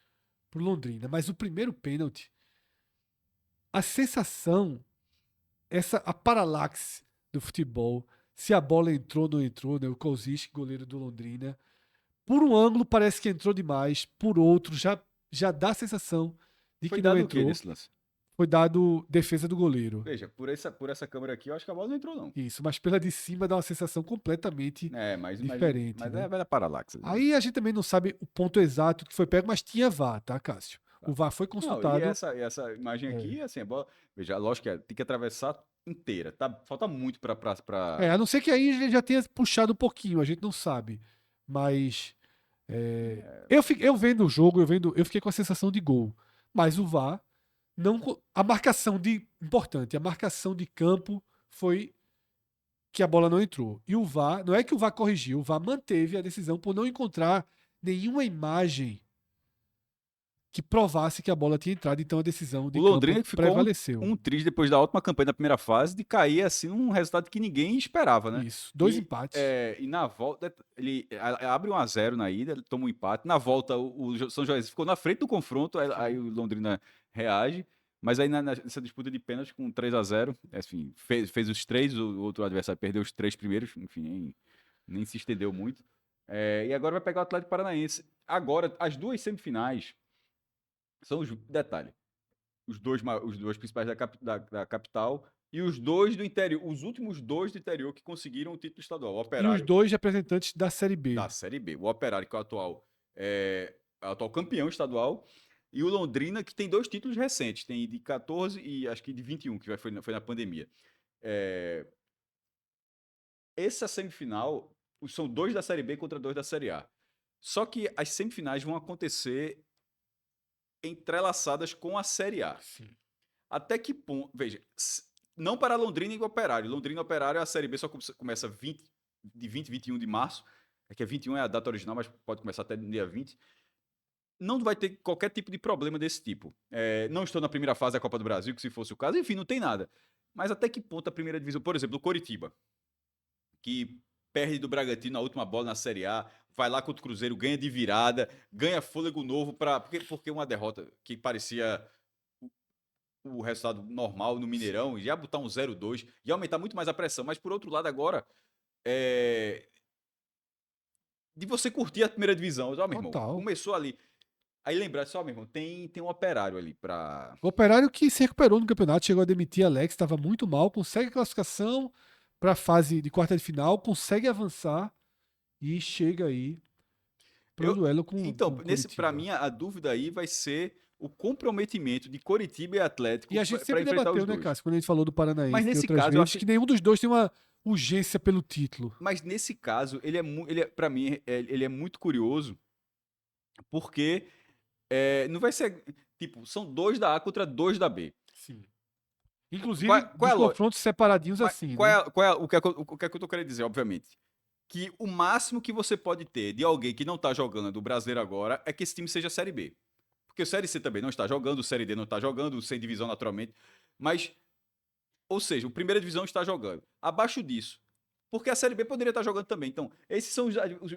pro Londrina, mas o primeiro pênalti, a sensação, a paralaxe do futebol, se a bola entrou ou não entrou, né? O Kozic, goleiro do Londrina, por um ângulo parece que entrou demais, por outro já dá a sensação de Foi que não dado o quê entrou. nesse lance? Foi dado defesa do goleiro. Veja, por essa câmera aqui, eu acho que a bola não entrou, não. Isso, mas pela de cima dá uma sensação completamente diferente, Mas né? é paralaxe. Aí a gente também não sabe o ponto exato que foi pego, mas tinha VAR, tá, Cássio? O VAR foi Não, e consultado. essa imagem É. aqui, assim, a bola. Veja, lógico que tem que atravessar inteira. Tá, falta muito para. A não ser que aí ele já tenha puxado um pouquinho, a gente não sabe. Mas eu vendo o jogo, eu fiquei com a sensação de gol. Mas o VAR não. A marcação de. Importante, a marcação de campo foi que a bola não entrou. E o VAR, não é que o VAR corrigiu, o VAR manteve a decisão por não encontrar nenhuma imagem que provasse que a bola tinha entrado, então a decisão O de campo Londrina que ficou prevaleceu. um triz depois da ótima campanha da primeira fase de cair assim num resultado que ninguém esperava, né? Isso, 2 empates. E na volta, ele abre 1-0 na ida, ele toma um empate. Na volta, o São José ficou na frente do confronto, aí o Londrina reage. Mas aí nessa disputa de pênalti com 3-0, enfim, fez os 3, o outro adversário perdeu os 3 primeiros, enfim, nem se estendeu muito. E agora vai pegar o Atlético Paranaense. Agora, as 2 semifinais são detalhe, os dois principais da capital e os 2 do interior, os últimos 2 do interior que conseguiram o título estadual. O E os Operário 2 representantes da Série da B. Série B. O Operário, que é o atual campeão estadual, e o Londrina, que tem 2 títulos recentes, tem de 14 e acho que de 21, que foi na pandemia. Essa semifinal, são 2 da Série B contra 2 da Série A. Só que as semifinais vão acontecer entrelaçadas com a Série A. Sim. Até que ponto. Veja, não para Londrina e Operário. Londrina e Operário, a Série B só começa 20 e 21 de março. É que 21 é a data original, mas pode começar até no dia 20. não vai ter qualquer tipo de problema desse tipo. Não estou na primeira fase da Copa do Brasil, que se fosse o caso, enfim, não tem nada. Mas até que ponto a primeira divisão, por exemplo, o Coritiba, que perde do Bragantino na última bola na Série A, vai lá contra o Cruzeiro, ganha de virada, ganha fôlego novo, porque uma derrota que parecia o resultado normal no Mineirão, ia botar um 0-2, ia aumentar muito mais a pressão. Mas por outro lado, agora, de você curtir a primeira divisão. Ó, meu irmão, Total. começou ali. Aí lembrar só, meu irmão, tem um Operário ali pra. O Operário que se recuperou no campeonato, chegou a demitir Alex, estava muito mal, consegue a classificação para a fase de quarta de final, consegue avançar e chega aí para o Eu, duelo com então, o pra Coritiba. mim, a dúvida aí vai ser o comprometimento de Coritiba e E Atlético a gente pra sempre enfrentar os debateu, né, dois. Cássio, quando a gente falou do Mas Paranaense e nesse outras caso, eu vezes, acho. que nenhum dos dois tem uma urgência pelo título. Mas nesse caso, para mim, ele é muito curioso, porque não vai ser. Tipo, são dois da A contra dois da B. Sim. Inclusive, Qual é dos a lógica? confrontos separadinhos Mas assim, né? o que é que eu tô querendo dizer, obviamente? Que o máximo que você pode ter de alguém que não tá jogando o brasileiro agora é que esse time seja Série B. Porque o Série C também não está jogando, o Série D não está jogando, sem divisão naturalmente. Mas, ou seja, o Primeira Divisão está jogando. Abaixo disso. Porque a Série B poderia estar jogando também. Então, esses são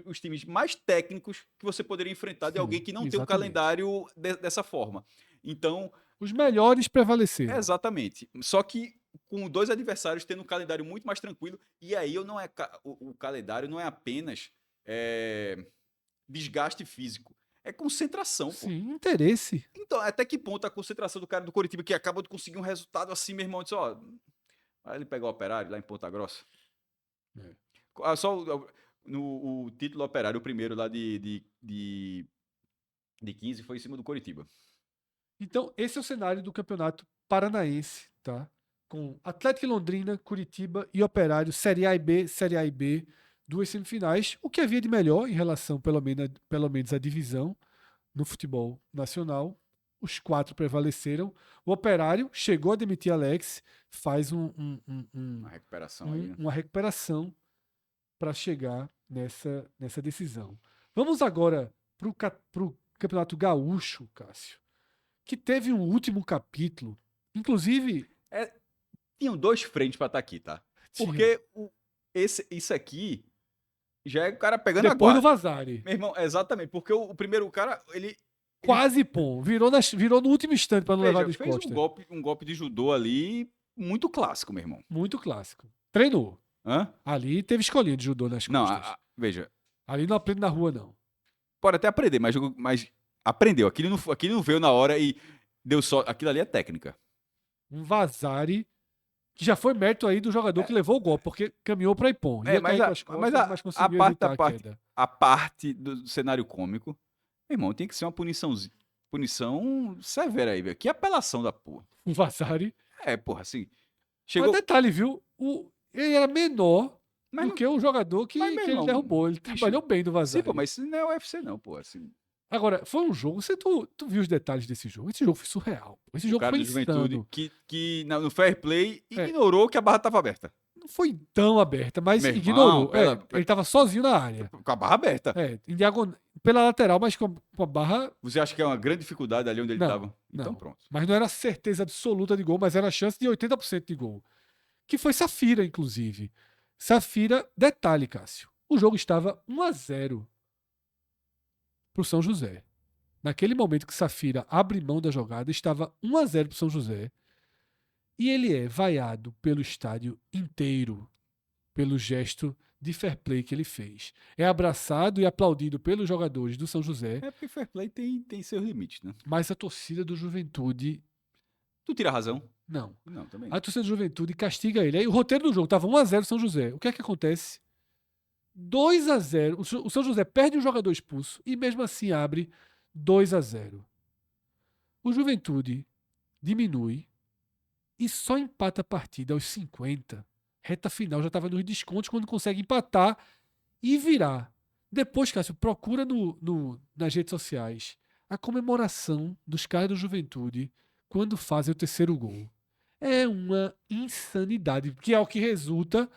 os times mais técnicos que você poderia enfrentar de alguém Sim, que não tem um exatamente. calendário dessa forma. Então, Os melhores prevaleceram. exatamente. Só que com dois adversários tendo um calendário muito mais tranquilo, e aí o calendário não é apenas desgaste físico, é concentração, pô. Sim, interesse. Então, até que ponto a concentração do cara do Coritiba, que acabou de conseguir um resultado assim, meu irmão, disse, ó, aí ele pegar o Operário lá em Ponta Grossa. É. Só no título Operário, o primeiro lá de 15 foi em cima do Coritiba. Então, esse é o cenário do Campeonato Paranaense, tá? Com Atlético e Londrina, Curitiba e Operário, Série A e B, Série A e B, duas semifinais, o que havia de melhor em relação, pelo menos, à divisão no futebol nacional. Os quatro prevaleceram. O Operário chegou a demitir Alex, faz Uma recuperação aí, né? uma recuperação para chegar nessa decisão. Vamos agora para o Campeonato Gaúcho, Cássio, que teve um último capítulo. Inclusive, Tinham dois frentes pra estar aqui, tá? tinha, Porque isso aqui já é o cara pegando a depois do guarda. Vazari. Meu irmão, exatamente, porque o primeiro cara, ele Quase pô. Virou no último instante para não levar veja, das fez costas. um golpe de judô ali muito clássico, meu irmão. Muito clássico. Treinou. Hã? Ali teve escolinha de judô nas Não, costas. veja, Ali não aprende na rua, não. pode até aprender, mas aprendeu. Aquilo não veio na hora e deu só. Aquilo ali é técnica. Um Vazari que já foi mérito aí do jogador que levou o golpe, porque caminhou para Ipon. Ia Mas cair com as costas, mas a conseguiu parte, evitar a queda. a parte do cenário cômico, meu irmão, tem que ser uma punição severa aí, velho. Que apelação da porra. O Vazari. Porra, assim. Mas Chegou. detalhe, viu? Ele era menor Mas, do que o jogador mas que meu ele irmão, derrubou. Ele bicho. trabalhou bem do Sim, pô, Vazari. mas isso não é UFC, não, pô. Assim, Agora, foi um jogo. Tu viu os detalhes desse jogo? Esse jogo foi surreal. Esse o jogo cara foi do Juventude insano. no fair play É, ignorou que a barra tava aberta. não foi tão aberta, mas Meu irmão, ignorou. Ele estava sozinho na área. com a barra aberta. Em diagonal, pela lateral, mas com a barra. Você acha que é uma grande dificuldade ali onde ele Não, tava? Então não. pronto. Mas não era certeza absoluta de gol, mas era a chance de 80% de gol. Que foi Safira, inclusive. Safira, detalhe, Cássio. O jogo estava 1-0 pro São José. Naquele momento que Safira abre mão da jogada, estava 1-0 pro São José. E ele é vaiado pelo estádio inteiro pelo gesto de fair play que ele fez. É abraçado e aplaudido pelos jogadores do São José, É porque fair play tem seus limites, né? mas a torcida do Juventude Tu tira a razão? não. Não, também A não. torcida do Juventude castiga ele. Aí o roteiro do jogo estava 1-0 São José. O que é que acontece? 2-0. O São José perde um jogador expulso e mesmo assim abre 2-0. O Juventude diminui e só empata a partida aos 50. Reta final já estava nos descontos quando consegue empatar e virar. Depois, Cássio, procura nas redes sociais a comemoração dos caras do Juventude quando fazem o terceiro gol. É uma insanidade, que é o que resulta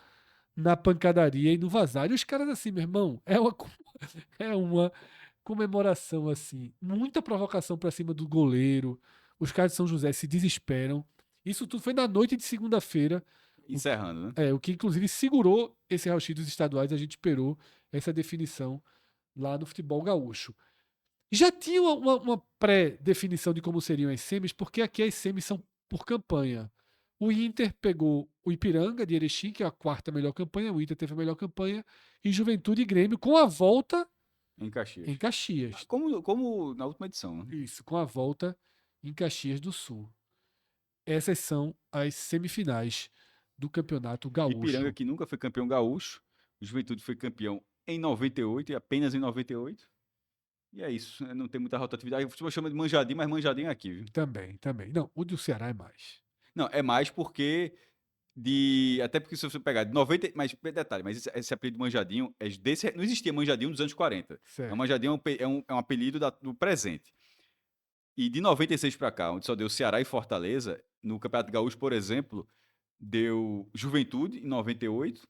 na pancadaria e no vazar. E os caras assim, meu irmão, é uma comemoração assim, muita provocação para cima do goleiro. Os caras de São José se desesperam. Isso tudo foi na noite de segunda-feira, Encerrando, né? o que inclusive segurou esse raio-x dos estaduais. A gente esperou essa definição lá no futebol gaúcho. Já tinha uma pré-definição de como seriam as semis, porque aqui as semis são por campanha. O Inter pegou o Ipiranga de Erechim, que é a quarta melhor campanha. O Inter teve a melhor campanha. E Juventude e Grêmio com a volta Em Caxias. em Caxias. Como na última edição, né? Isso, com a volta em Caxias do Sul. Essas são as semifinais do Campeonato Ipiranga, Gaúcho. que nunca foi campeão gaúcho. O Juventude foi campeão em 98 e apenas em 98. E é isso, né? Não tem muita rotatividade. O futebol chama de manjadinho, mas manjadinho é aqui, viu? Também. Não, o do Ceará é mais. Não, é mais porque até porque se você pegar de 90, mas detalhe, mas esse apelido manjadinho não existia manjadinho nos anos 40. Certo. Manjadinho é um apelido do presente. E de 96 para cá, onde só deu Ceará e Fortaleza, no Campeonato Gaúcho, por exemplo, deu Juventude em 98,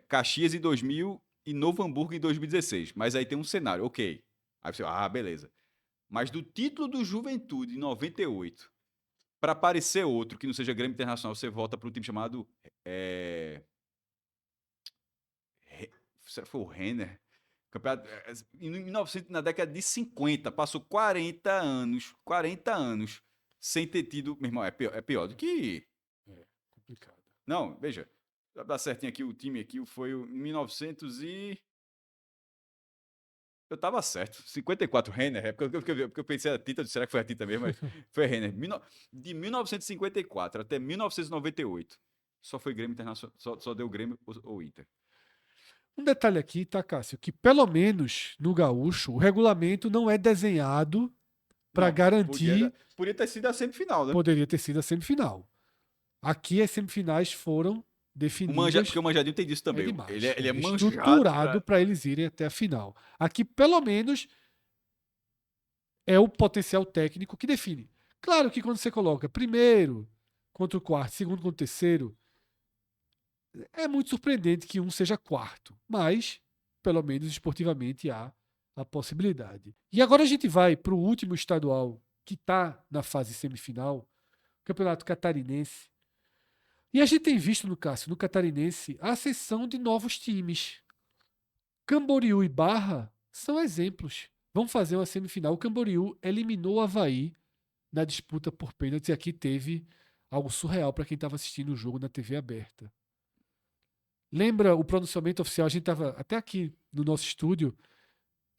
Caxias em 2000 e Novo Hamburgo em 2016. Mas aí tem um cenário, ok. Aí você, beleza. Mas do título do Juventude em 98 para aparecer outro que não seja Grêmio Internacional, você volta para um time chamado. Foi o Renner? Em 1900, na década de 50, passou 40 anos sem ter tido. Meu irmão, é pior do que. É complicado. Não, veja. Dá certinho aqui, o time aqui foi em 1900 e. Eu tava certo. 54, Renner. É porque eu pensei a tinta, será que foi a tinta mesmo? Mas foi Renner. De 1954 até 1998, só foi Grêmio Internacional. Só deu Grêmio ou Inter. Um detalhe aqui, tá, Cássio, que pelo menos no Gaúcho, o regulamento não é desenhado para garantir. Podia ter sido a semifinal, né? Poderia ter sido a semifinal. Aqui as semifinais foram definidas. Porque o Manjadinho tem disso também. Demais. Ele é estruturado para eles irem até a final. Aqui, pelo menos, é o potencial técnico que define. Claro que quando você coloca primeiro contra o quarto, segundo contra o terceiro, é muito surpreendente que um seja quarto, mas pelo menos esportivamente há a possibilidade. E agora a gente vai para o último estadual que está na fase semifinal, Campeonato Catarinense. E a gente tem visto no Cássio, no Catarinense, a ascensão de novos times. Camboriú e Barra são exemplos. Vamos fazer uma semifinal. O Camboriú eliminou o Avaí na disputa por pênaltis e aqui teve algo surreal para quem estava assistindo o jogo na TV aberta. Lembra o pronunciamento oficial? A gente estava até aqui no nosso estúdio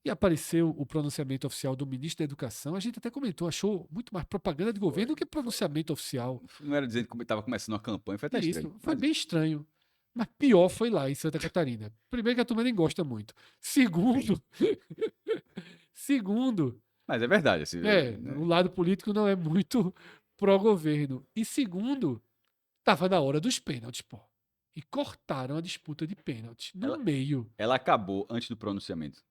e apareceu o pronunciamento oficial do ministro da Educação. A gente até comentou, achou muito mais propaganda de governo do que pronunciamento oficial. Não era dizendo que estava começando uma campanha, foi até estranho. Isso, foi bem estranho. Mas pior foi lá em Santa Catarina. Primeiro que a turma nem gosta muito. Segundo, mas é verdade. Assim, né? O lado político não é muito pró-governo. E segundo, tava na hora dos pênaltis, pô. E cortaram a disputa de pênaltis no meio. Ela acabou antes do pronunciamento.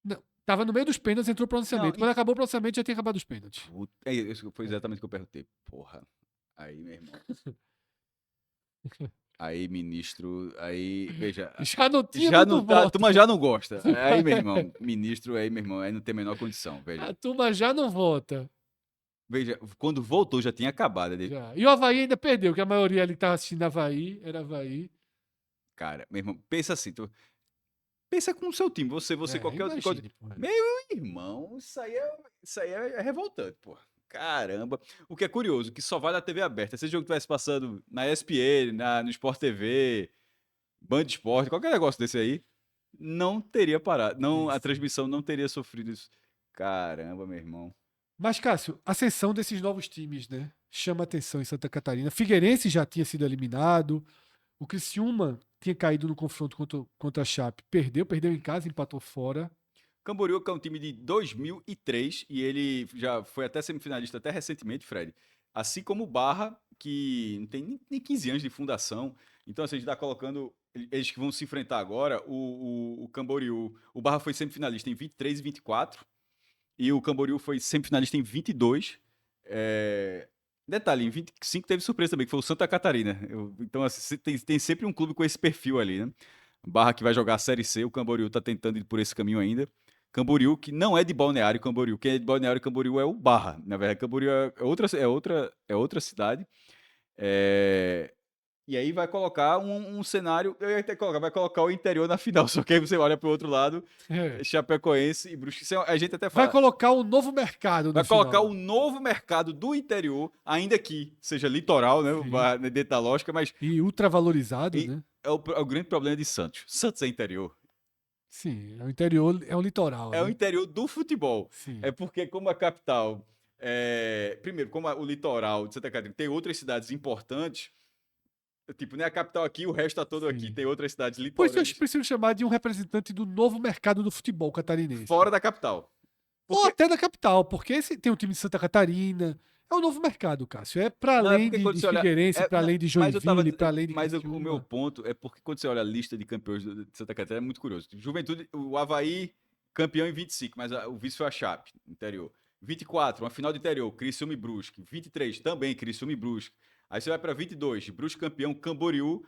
Não, tava no meio dos pênaltis, entrou o pronunciamento. Quando acabou o pronunciamento, já tinha acabado os pênaltis. Isso foi exatamente o que eu perguntei. Porra. Aí, meu irmão. Aí, ministro, aí, veja. Já não tinha já muito não voto. A turma já não gosta. Aí, meu irmão, ministro, aí não tem a menor condição, veja. A turma já não vota. Veja, quando voltou já tinha acabado. Já. E o Avaí ainda perdeu, que a maioria ali que tava assistindo Avaí era Avaí. Cara, meu irmão, pensa assim, pensa com o seu time, você qualquer outro. Meu irmão, isso aí é revoltante, pô. Caramba. O que é curioso, que só vai na TV aberta. Se esse jogo tivesse passando na ESPN, no Sport TV, Band Esporte, qualquer negócio desse aí, não teria parado. Não, a transmissão não teria sofrido isso. Caramba, meu irmão. Mas, Cássio, a ascensão desses novos times, né? Chama atenção em Santa Catarina. Figueirense já tinha sido eliminado. O Criciúma tinha caído no confronto contra a Chape. Perdeu em casa, empatou fora. Camboriú, que é um time de 2003, e ele já foi até semifinalista até recentemente, Fred. Assim como o Barra, que não tem nem 15 anos de fundação. Então, assim, a gente está colocando eles que vão se enfrentar agora, o Camboriú. O Barra foi semifinalista em 23 e 24, e o Camboriú foi semifinalista em 22. Detalhe, em 25 teve surpresa também, que foi o Santa Catarina. Então, assim, tem sempre um clube com esse perfil ali, né? Barra que vai jogar a Série C, o Camboriú tá tentando ir por esse caminho ainda. Camboriú, que não é de Balneário Camboriú. Quem é de Balneário Camboriú é o Barra. Na verdade, Camboriú é outra cidade. E aí vai colocar um cenário. Eu ia até colocar, vai colocar o interior na final. Só que aí você olha pro outro lado, É. Chapecoense e Brusque. A gente até Vai fala. colocar um novo mercado no Vai colocar final. um novo mercado do interior, ainda que seja litoral, Sim. né? Dentro da lógica, mas E ultravalorizado, e né? é o grande problema de Santos. Santos é interior. Sim, é o interior, é o litoral, É o né? interior do futebol. Sim. É porque, como a capital. Primeiro, como o litoral de Santa Catarina tem outras cidades importantes, tipo, nem a capital aqui, o resto tá todo aqui. Sim. Tem outras cidades Por isso eles litorâneas precisam chamar de um representante do novo mercado do futebol catarinense. fora da capital. Ou Porque, até da capital, porque esse tem o time de Santa Catarina. É o novo mercado, Cássio. É para não, é além porque quando de você olha. Figueirense, para Não, além de mas eu tava. Joinville, para além de Mas o meu Criciúma. ponto é porque quando você olha a lista de campeões de Santa Catarina é muito curioso. Juventude, o Avaí, campeão em 25, mas o vice foi a Chape, interior. 24, uma final do interior, Criciúma e Brusque. 23, também Criciúma e Brusque. Aí você vai para 22, Brusque campeão, Camboriú,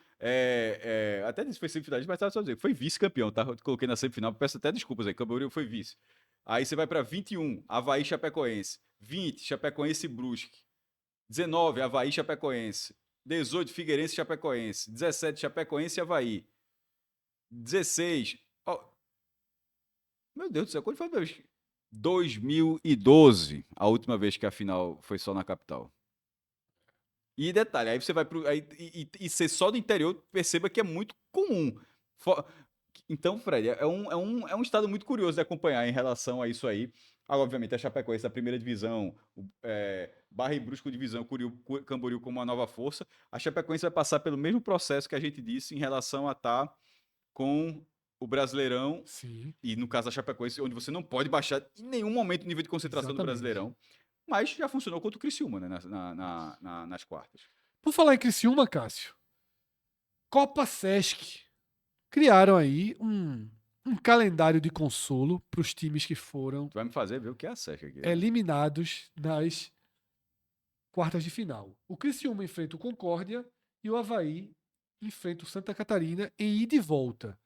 até nesse foi semifinalista, mas estava só dizer, foi vice-campeão, tá? Eu coloquei na semifinal, peço até desculpas aí, Camboriú foi vice. Aí você vai para 21, Avaí e Chapecoense. 20, Chapecoense e Brusque. 19, Avaí e Chapecoense. 18, Figueirense e Chapecoense. 17, Chapecoense e Avaí. 16, meu Deus do céu, quando foi a vez? 2012, a última vez que a final foi só na capital. E detalhe, aí você vai pro. E ser só do interior, perceba que é muito comum. Então, Fred, é um estado muito curioso de acompanhar em relação a isso aí. Obviamente, a Chapecoense da primeira divisão, Barra e Brusco divisão, Camboriú como uma nova força. A Chapecoense vai passar pelo mesmo processo que a gente disse em relação a estar com o Brasileirão, Sim, e no caso da Chapecoense, onde você não pode baixar em nenhum momento o nível de concentração do exatamente. Brasileirão. Mas já funcionou contra o Criciúma, né, nas quartas. Por falar em Criciúma, Cássio, Copa Sesc. Criaram aí um calendário de consolo para os times que foram Tu vai me fazer ver o que é a SEC aqui, né? eliminados das quartas de final. O Criciúma enfrenta o Concórdia e o Avaí enfrenta o Santa Catarina em ida e volta.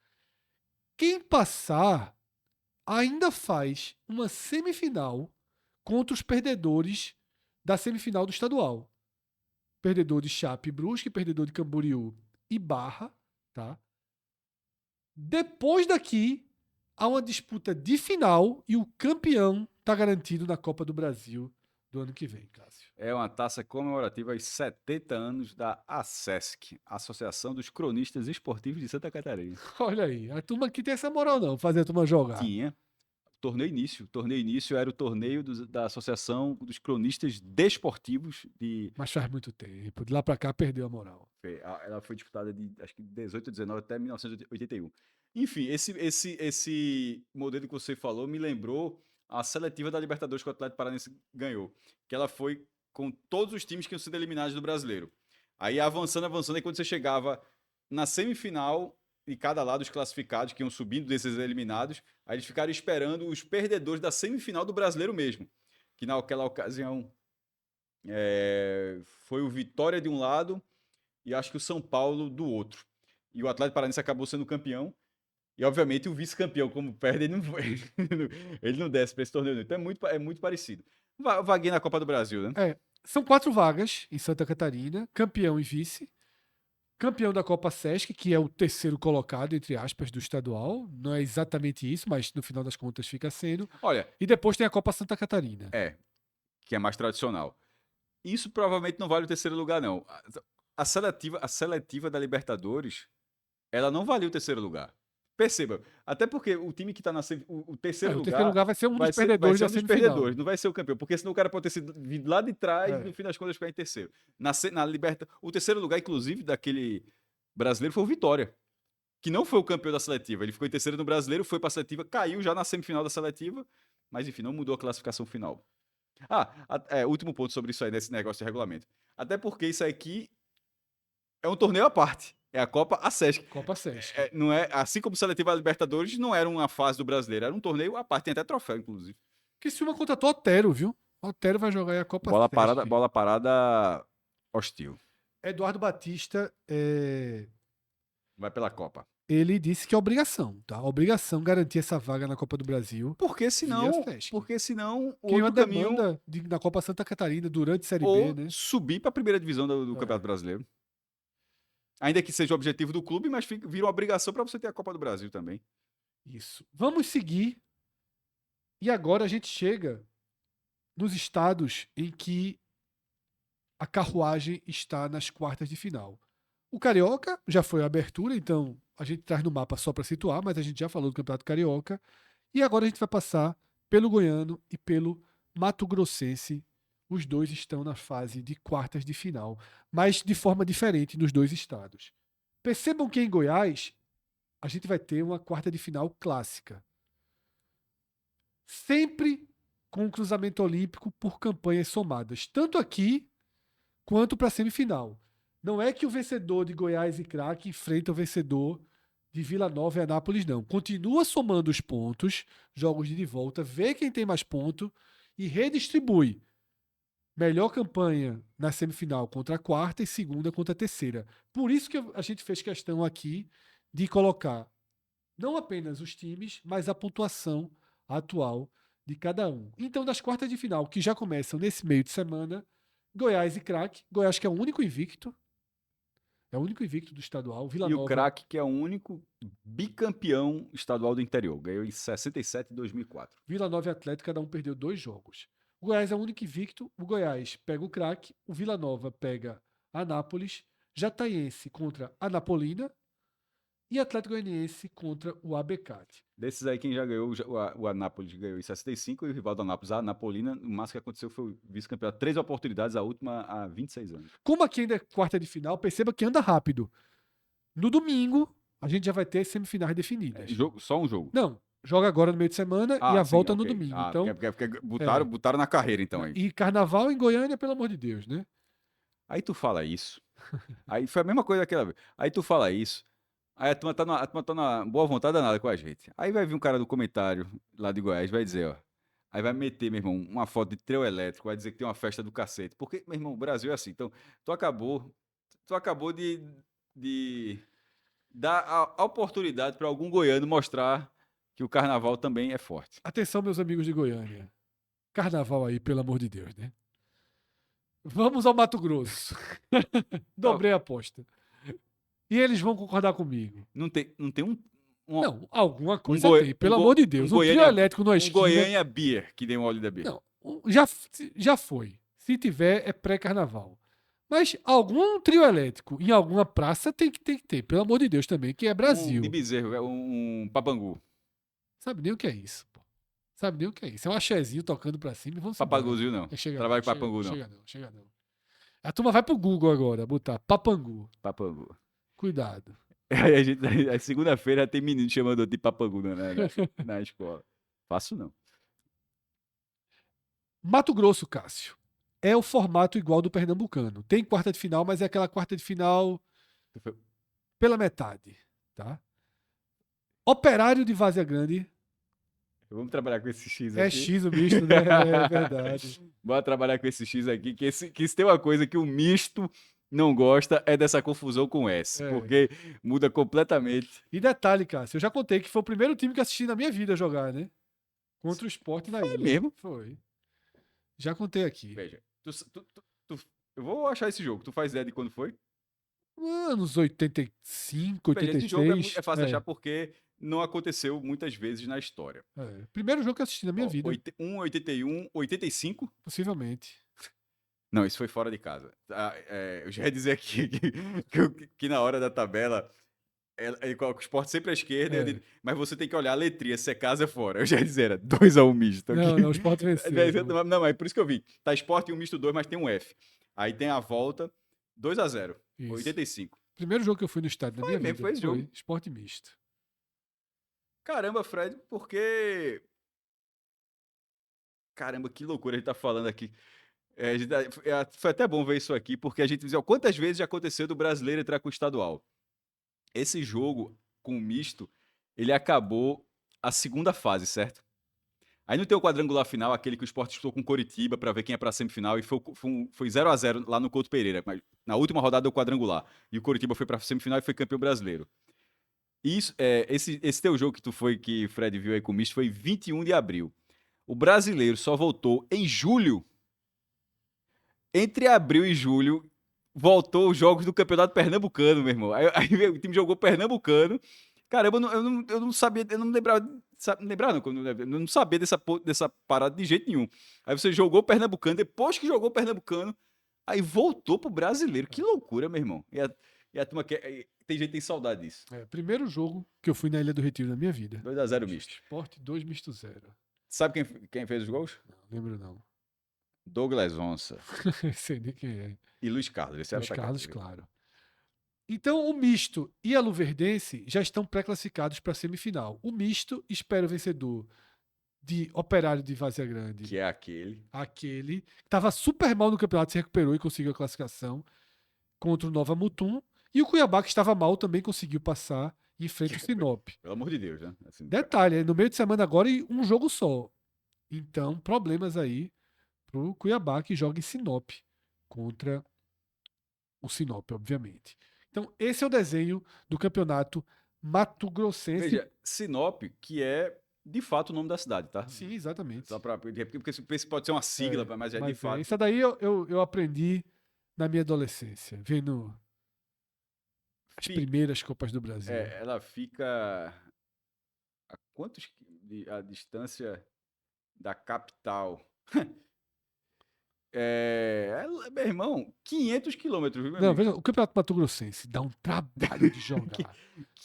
Quem passar ainda faz uma semifinal contra os perdedores da semifinal do estadual. Perdedor de Chape e Brusque, perdedor de Camboriú e Barra, tá? Depois daqui, há uma disputa de final e o campeão está garantido na Copa do Brasil do ano que vem, Cássio. É uma taça comemorativa aos 70 anos da ASESC, Associação dos Cronistas Esportivos de Santa Catarina. Olha aí, a turma aqui tem essa moral não, fazer a turma jogar. Tinha. Torneio início. Torneio início era o torneio da Associação dos Cronistas Desportivos de. Mas faz muito tempo, de lá para cá perdeu a moral. Ela foi disputada de acho que 18 a 19 até 1981. Enfim, esse modelo que você falou me lembrou a seletiva da Libertadores que o Atlético Paranaense ganhou. Que ela foi com todos os times que iam sendo eliminados do brasileiro. Aí avançando, aí quando você chegava na semifinal, e cada lado os classificados que iam subindo desses eliminados, aí eles ficaram esperando os perdedores da semifinal do brasileiro mesmo. Que naquela ocasião foi o Vitória de um lado e acho que o São Paulo do outro. E o Atlético Paranaense acabou sendo campeão. E, obviamente, o vice-campeão, como perde, ele não, ele não desce para esse torneio. Então, é muito parecido. Vaguinha na Copa do Brasil, né? São 4 vagas em Santa Catarina, campeão e vice. Campeão da Copa Sesc, que é o terceiro colocado, entre aspas, do estadual. Não é exatamente isso, mas no final das contas fica sendo. Olha, E depois tem a Copa Santa Catarina. que é mais tradicional. Isso provavelmente não vale o terceiro lugar, não. A seletiva da Libertadores, ela não valia o terceiro lugar. Perceba, até porque o time que está o terceiro O terceiro lugar lugar vai ser um dos vai perdedores ser da um dos semifinal. perdedores, não vai ser o campeão, porque senão o cara pode ter sido vindo lá de trás e no fim das contas ficar em terceiro. O terceiro lugar, inclusive, daquele brasileiro foi o Vitória, que não foi o campeão da seletiva. Ele ficou em terceiro no brasileiro, foi para a seletiva, caiu já na semifinal da seletiva, mas enfim, não mudou a classificação final. Último ponto sobre isso aí, nesse negócio de regulamento. Até porque isso aqui é um torneio à parte. É a Copa ASESC. Copa Sesc. Não é, assim como Seletiva Libertadores, não era uma fase do brasileiro, era um torneio à parte, tem até troféu, inclusive. Criciúma contratou Otero, viu? Otero vai jogar aí a Copa Sesc. Bola parada hostil. Eduardo Batista Vai pela Copa. ele disse que é obrigação, tá? Obrigação garantir essa vaga na Copa do Brasil Porque via senão, FESC. porque senão o Que é uma outro caminho demanda da Copa Santa Catarina durante a Série B, ou né? subir para a primeira divisão do É. Campeonato Brasileiro. Ainda que seja o objetivo do clube, mas vira uma obrigação para você ter a Copa do Brasil também. Isso. Vamos seguir. E agora a gente chega nos estados em que a carruagem está nas quartas de final. O Carioca já foi a abertura, então a gente traz no mapa só para situar, mas a gente já falou do Campeonato Carioca. E agora a gente vai passar pelo Goiano e pelo Mato Grossense. Os dois estão na fase de quartas de final, mas de forma diferente nos dois estados. Percebam que em Goiás a gente vai ter uma quarta de final clássica. Sempre com o cruzamento olímpico por campanhas somadas, tanto aqui quanto para a semifinal. Não é que o vencedor de Goiás e Craque enfrenta o vencedor de Vila Nova e Anápolis, não. Continua somando os pontos, jogos de ida e volta, vê quem tem mais ponto e redistribui. Melhor campanha na semifinal contra a quarta e segunda contra a terceira. Por isso que a gente fez questão aqui de colocar não apenas os times, mas a pontuação atual de cada um. Então, das quartas de final, que já começam nesse meio de semana, Goiás e Craque. Goiás que é o único invicto. É o único invicto do estadual. Vila E o Nova. Craque, que é o único bicampeão estadual do interior. Ganhou em 67 e 2004. Vila Nova e Atlético, cada um perdeu 2 jogos. O Goiás é o único invicto. O Goiás pega o Craque. O Vila Nova pega Anápolis. Jataiense contra Anapolina. E Atlético Goianiense contra o ABCAT. Desses aí, quem já ganhou, o Anápolis ganhou em 65 e o rival do Anápolis, a Anapolina, o máximo que aconteceu foi o vice-campeonato. 3 oportunidades, a última há 26 anos. Como aqui ainda é quarta de final, perceba que anda rápido. No domingo, a gente já vai ter semifinais definidas. Só um jogo. Não, joga agora no meio de semana e a sim, volta no ok. domingo. Então, porque botaram na carreira, então. Aí. E carnaval em Goiânia, pelo amor de Deus, né? Aí tu fala isso. Aí foi a mesma coisa daquela vez. Aí tu fala isso. Aí a turma tá na boa vontade danada com a gente. Aí vai vir um cara do comentário lá de Goiás, vai dizer, ó. Aí vai meter, meu irmão, uma foto de trio elétrico, vai dizer que tem uma festa do cacete. Porque, meu irmão, o Brasil é assim. Então, tu acabou de dar a oportunidade para algum goiano mostrar que o carnaval também é forte. Atenção, meus amigos de Goiânia. Carnaval aí, pelo amor de Deus, né? Vamos ao Mato Grosso. Dobrei a aposta. E eles vão concordar comigo. Não tem Não, alguma coisa Goi- tem, pelo um go- amor de Deus. Um trio Goiânia- elétrico numa um esquina. Goiânia Beer, que deu um óleo da Beer. Não, já foi. Se tiver, é pré-carnaval. Mas algum trio elétrico em alguma praça tem que ter, pelo amor de Deus também, que é Brasil. De bezerro, um papangu. Sabe nem o que é isso, pô. Sabe nem o que é isso. É um axézinho tocando pra cima e vamos embora. Papaguzinho não. Trabalho com papangu não. Chega não. A turma vai pro Google agora, botar papangu. Papangu. Cuidado. Aí a segunda-feira tem menino chamando de papangu na escola. Faço não. Mato Grosso, Cássio. É o formato igual do pernambucano. Tem quarta de final, mas é aquela quarta de final pela metade, tá? Operário de Várzea Grande. Vamos trabalhar com esse X aqui. É X o misto, né? É verdade. Bora trabalhar com esse X aqui, que se tem uma coisa que o misto não gosta é dessa confusão com S, porque muda completamente. E detalhe, Cássio, eu já contei que foi o primeiro time que assisti na minha vida jogar, né? Contra o Sport na ilha. Foi mesmo? Foi. Já contei aqui. Veja, eu vou achar esse jogo. Tu faz ideia de quando foi? Anos 85, Veja, 86. esse jogo é fácil de achar porque não aconteceu muitas vezes na história. Primeiro jogo que eu assisti na minha vida. 81, 85? Possivelmente. Não, isso foi fora de casa. Eu já ia dizer aqui que na hora da tabela o Sport sempre à esquerda, mas você tem que olhar a letria, se é casa é fora. Eu já ia dizer, era 2x1 misto. Não, o Sport venceu. Não, é por isso que eu vi. Tá Sport e um misto 2, mas tem um F. Aí tem a volta, 2x0, 85. Primeiro jogo que eu fui no estádio na minha vida. Foi esse jogo. Sport misto. Caramba, Fred, porque... Caramba, que loucura a gente tá falando aqui. Foi até bom ver isso aqui, porque a gente dizia, quantas vezes já aconteceu do brasileiro entrar com o estadual? Esse jogo com o misto, ele acabou a segunda fase, certo? Aí não tem o quadrangular final, aquele que o Sport disputou com o Coritiba para ver quem é para a semifinal, e foi 0x0 lá no Couto Pereira, mas na última rodada do quadrangular. E o Coritiba foi para a semifinal e foi campeão brasileiro. Isso, esse teu jogo que tu foi, que o Fred viu aí com o Misto, foi 21 de abril. O brasileiro só voltou em julho. Entre abril e julho, voltou os jogos do Campeonato Pernambucano, meu irmão. Aí o time jogou Pernambucano. Caramba, eu não sabia, eu não me lembrava, eu não sabia dessa parada de jeito nenhum. Aí você jogou Pernambucano, depois que jogou Pernambucano, aí voltou pro brasileiro. Que loucura, meu irmão. E a turma tem gente que tem saudade disso. Primeiro jogo que eu fui na Ilha do Retiro da minha vida. 2-0 misto. Sport 2 misto 0. Sabe quem fez os gols? Não lembro não. Douglas Onça Sei nem quem é. e Luiz Carlos. Esse era o Os atacante, Carlos, viu? claro. Então, o misto e a Luverdense já estão pré-classificados para a semifinal. O misto espera o vencedor de Operário de Várzea Grande, Que é aquele. aquele que estava super mal no campeonato, se recuperou e conseguiu a classificação contra o Nova Mutum. E o Cuiabá, que estava mal, também conseguiu passar e enfrenta o Sinop. Pelo amor de Deus, né? Assim, Detalhe, é no meio de semana agora e um jogo só. Então, problemas aí pro Cuiabá, que joga em Sinop contra o Sinop, obviamente. Então, esse é o desenho do campeonato Mato Grossense. Veja, Sinop, que é de fato o nome da cidade, tá? Sim, exatamente. Só pra, porque esse pode ser uma sigla, mas é de fato. Isso daí eu aprendi na minha adolescência, vendo as primeiras Copas do Brasil. Ela fica a quantos a distância da capital? Meu irmão, 500 quilômetros, viu, meu Não, amigo? veja, o campeonato Mato Grossense dá um trabalho de jogar.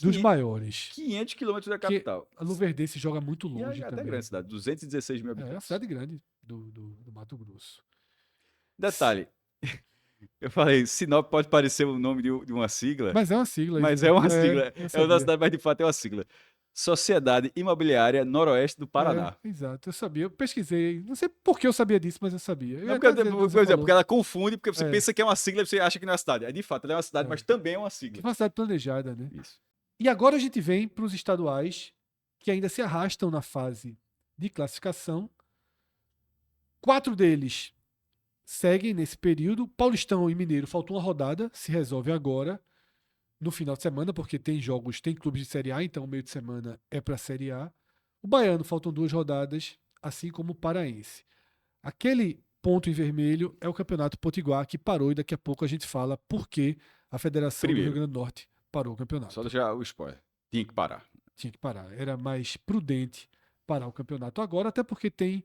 Dos maiores. 500 quilômetros da Porque capital. a Luverdense joga muito E longe é até também. grande cidade, 216 mil É habitantes. uma cidade grande do Mato Grosso. Detalhe, eu falei, Sinop pode parecer o nome de uma sigla, Mas é uma sigla. mas isso. é uma sigla. Eu É uma sabia. cidade, mas de fato é uma sigla. Sociedade Imobiliária Noroeste do Paraná. Exato, eu sabia. Eu pesquisei. Não sei por que eu sabia disso, mas eu sabia. Eu Não, ia porque, até dizer quando você falou. porque ela confunde, porque você É. pensa que é uma sigla e você acha que não é uma cidade. De fato, ela é uma cidade, É. mas também é uma Que sigla. foi uma cidade planejada, né? Isso. E agora a gente vem para os estaduais que ainda se arrastam na fase de classificação. 4 deles seguem nesse período. Paulistão e Mineiro faltou uma rodada, se resolve agora, no final de semana, porque tem jogos, tem clubes de Série A, então o meio de semana é para a Série A. O Baiano faltam 2 rodadas, assim como o Paraense. Aquele ponto em vermelho é o Campeonato Potiguar, que parou, e daqui a pouco a gente fala por que a Federação do Rio Grande do Norte parou o campeonato. Só deixar o spoiler. Tinha que parar. Tinha que parar. Era mais prudente parar o campeonato agora, até porque tem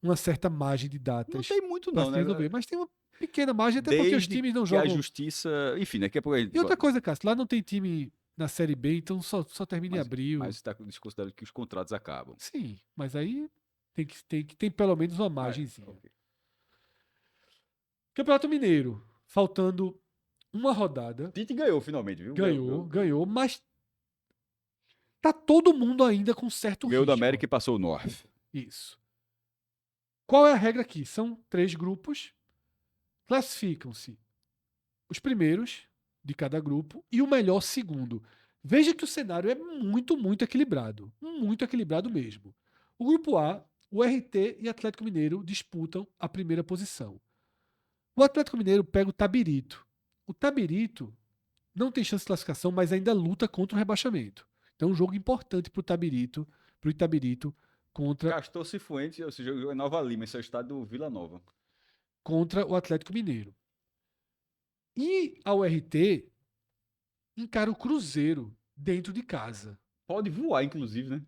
uma certa margem de datas. Não tem muito para não, se né? resolver, mas tem uma pequena margem, até porque os times não que a jogam. justiça... Enfim, daqui a pouco a gente... E outra coisa, Cássio, lá não tem time na Série B, então só termina em abril. Mas está desconsiderando que os contratos acabam. Sim, mas aí tem pelo menos uma margenzinha. Ok. Campeonato Mineiro, faltando uma rodada. Tite ganhou finalmente, viu? Ganhou, mas tá todo mundo ainda com certo Ganhou risco. do América e passou o North. Isso. Qual é a regra aqui? São 3 grupos. Classificam-se os primeiros de cada grupo e o melhor segundo. Veja que o cenário é muito, muito equilibrado. Muito equilibrado mesmo. O grupo A, o RT e Atlético Mineiro disputam a primeira posição. O Atlético Mineiro pega o Tabirito. O Tabirito não tem chance de classificação, mas ainda luta contra o rebaixamento. Então, é um jogo importante para o Itabirito contra Castor Cifuentes, ou seja, jogou em Nova Lima, esse é o estado do Vila Nova. contra o Atlético Mineiro. E a URT encara o Cruzeiro dentro de casa. Pode voar, inclusive, né?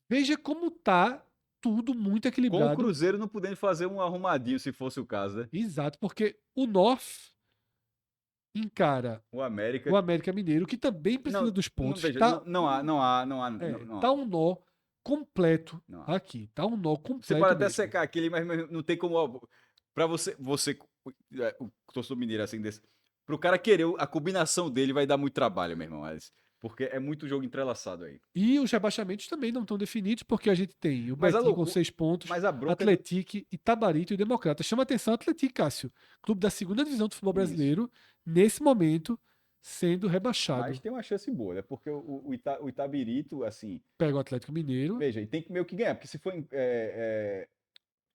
Veja como tá tudo muito Com o equilibrado. Cruzeiro não podendo fazer um arrumadinho, se fosse o caso, né? Exato, porque o North encara O América... o América Mineiro, que também precisa dos pontos. Veja, Tá, não há. tá um nó completo Não há. aqui. Tá um nó completo. Você pode até mesmo. secar aquele, mas não tem como. Pra você o torcedor mineiro assim desse. Pro cara querer a combinação dele vai dar muito trabalho, meu irmão. Porque é muito jogo entrelaçado aí. E os rebaixamentos também não estão definidos, porque a gente tem o Mas a Betim com loucura- 6 pontos, Mas a bronca Atlético, Itabarito e o Democrata. Chama atenção o Atlético, Cássio. Clube da segunda divisão do futebol brasileiro, nesse momento, sendo rebaixado. Mas tem uma chance boa, né? Porque o Itabirito, assim. Pega o Atlético Mineiro. Veja, e tem que meio que ganhar, porque se for.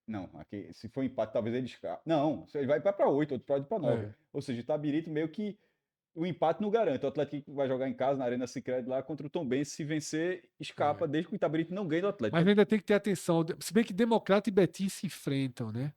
Não, aqui, se for empate, talvez ele escapa. Não, ele vai para 8, outro pode para 9. É. Ou seja, o Itabirito meio que o empate não garante. O Atlético vai jogar em casa, na Arena Sicredi lá contra o Tombense. Se vencer, escapa, desde que o Itabirito não ganhe do Atlético. Mas ainda tem que ter atenção. Se bem que Democrata e Betim se enfrentam, né?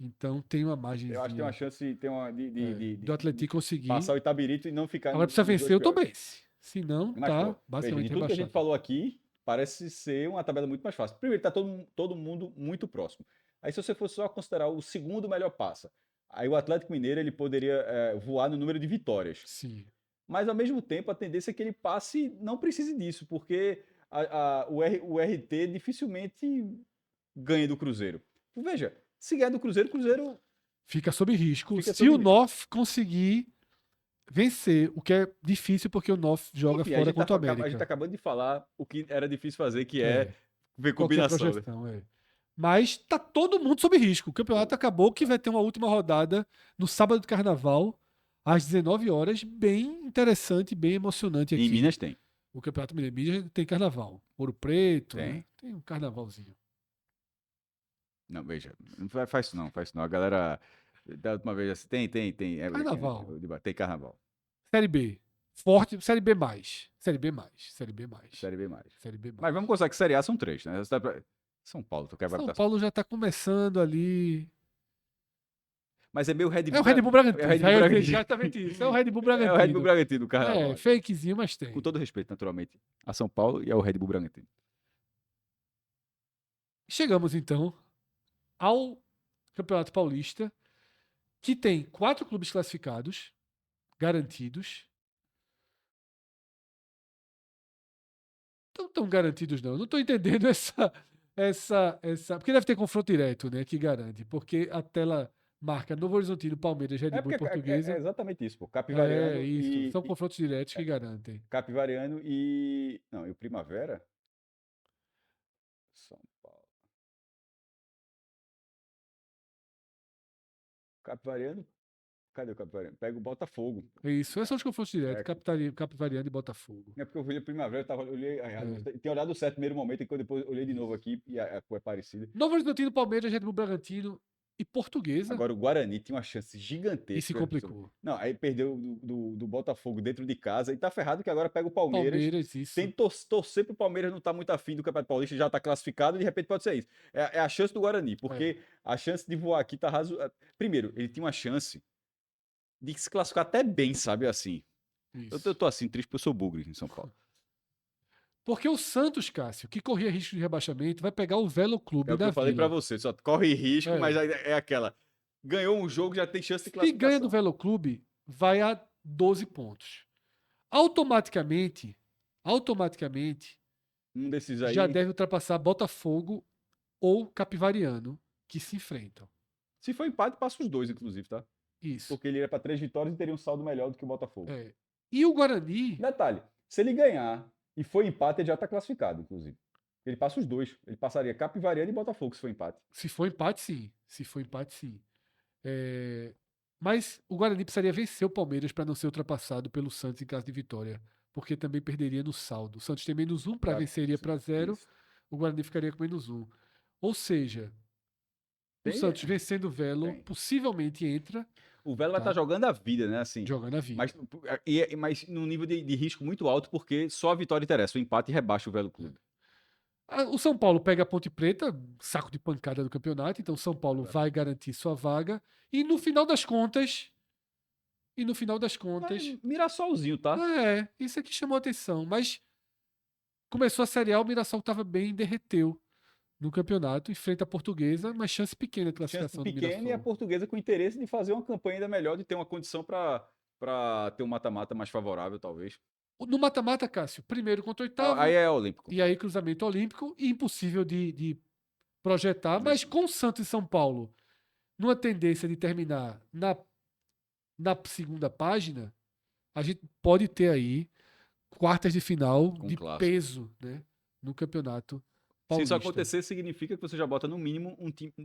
Então tem uma margem. Eu acho que tem uma chance Do Atlético conseguir. passar o Itabirito e não ficar Agora precisa nos dois vencer o piores. Tombense. Senão, Mas, tá pô, veja, basicamente de tudo que a gente rebaixado. falou aqui, parece ser uma tabela muito mais fácil. Primeiro, tá todo mundo muito próximo. Aí, se você fosse só considerar o segundo melhor passa, aí o Atlético Mineiro ele poderia voar no número de vitórias. Sim. Mas, ao mesmo tempo, a tendência é que ele passe não precise disso, porque o RT dificilmente ganha do Cruzeiro. Veja, se ganhar do Cruzeiro, o Cruzeiro Fica sob risco. Fica Se sob o risco. North conseguir vencer, o que é difícil porque o North joga Enfim, fora contra o a gente América. tá acabando de falar o que era difícil fazer, que é ver Qualquer combinação. Né? projeção, Mas tá todo mundo sob risco. O campeonato acabou que vai ter uma última rodada no sábado de carnaval, às 19 horas, bem interessante, bem emocionante aqui. Em Minas tem. O Campeonato Mineiro Minas tem carnaval. Ouro Preto, Tem. né? Tem um carnavalzinho. Não, veja, não faz isso não, faz isso não. A galera, da última vez, assim, tem. Carnaval. Tem carnaval. Série B. Forte, Série B+. Série B+. Série B+. Série B mais. Série B+. Mas vamos considerar que Série A são 3, né? São Paulo, tu quer São botar. Paulo já tá começando ali. Mas é meio Red Bull. É o Red Bull Bragantino. É o Red Bull Bragantino. Exatamente isso. É o Red Bull Bragantino. É o Red Bull Bragantino do carnaval. É, fakezinho, mas tem. Com todo respeito, naturalmente, a São Paulo e ao Red Bull Bragantino. Chegamos, então, ao Campeonato Paulista, que tem 4 clubes classificados, garantidos. Não tão garantidos, não. Não estou entendendo essa. Porque deve ter confronto direto, né? Que garante. Porque a tela marca Novo Horizontino, Palmeiras, Red Bull e Portuguesa. É exatamente isso, pô. Capivariano isso. São confrontos diretos que garantem. Capivariano e. Não, e o Primavera? São Paulo. Capivariano. Cadê o Capivariano? Pega o Botafogo. Isso. Esses são os confrontos diretos. Capivariano e Botafogo. É porque eu olhei Primavera, eu olhei. Tinha olhado o certo primeiro momento, e quando depois olhei de novo aqui, e a cor é parecida. Novo Horizontino, Palmeiras, Red Bull Bragantino e Portuguesa. Agora o Guarani tinha uma chance gigantesca. E se complicou. Não, aí perdeu do Botafogo dentro de casa e tá ferrado que agora pega o Palmeiras. Isso. Tem torcer pro Palmeiras não tá muito afim do Campeonato Paulista, já tá classificado e de repente pode ser isso. É a chance do Guarani, porque a chance de voar aqui tá raso. Primeiro, ele tinha uma chance de se classificar até bem, sabe assim. Eu tô assim, triste porque eu sou bugre em São Paulo. Porque o Santos, Cássio, que corria risco de rebaixamento, vai pegar o Velo Clube É o que eu falei Vila. pra você, só corre risco, mas é aquela. Ganhou um jogo, já tem chance de classificação. Se ganha do Velo Clube, vai a 12 pontos. Automaticamente, um desses aí já deve ultrapassar Botafogo ou Capivariano, que se enfrentam. Se for empate, passa os dois, inclusive, tá? Isso. Porque ele iria para 3 vitórias e teria um saldo melhor do que o Botafogo. E o Guarani... Detalhe, se ele ganhar e for empate, ele já está classificado, inclusive. Ele passa os dois. Ele passaria Capivariano e Botafogo se for empate. Se for empate, sim. Mas o Guarani precisaria vencer o Palmeiras para não ser ultrapassado pelo Santos em caso de vitória. Porque também perderia no saldo. O Santos tem -1 para venceria para 0. Isso. O Guarani ficaria com -1. Ou seja, o Santos vencendo o Velo possivelmente entra. O Velo vai estar jogando a vida, né? Assim, jogando a vida. Mas num nível de risco muito alto, porque só a vitória interessa. O empate rebaixa o Velo Clube. O São Paulo pega a Ponte Preta, saco de pancada do campeonato, então o São Paulo vai garantir sua vaga. E no final das contas. Mirassolzinho, tá? Isso aqui chamou atenção. Mas começou a Série A, o Mirassol estava bem, derreteu no campeonato, enfrenta a Portuguesa, mas chance pequena de classificação do Mirassol. Pequena e a Portuguesa com interesse de fazer uma campanha ainda melhor, de ter uma condição para ter um mata-mata mais favorável, talvez. No mata-mata, Cássio, primeiro contra o oitavo. Aí é olímpico. E aí cruzamento olímpico e impossível de projetar. Mas com o Santos e São Paulo, numa tendência de terminar na segunda página, a gente pode ter aí quartas de final de peso, né, no campeonato paulista. Se isso acontecer, significa que você já bota no mínimo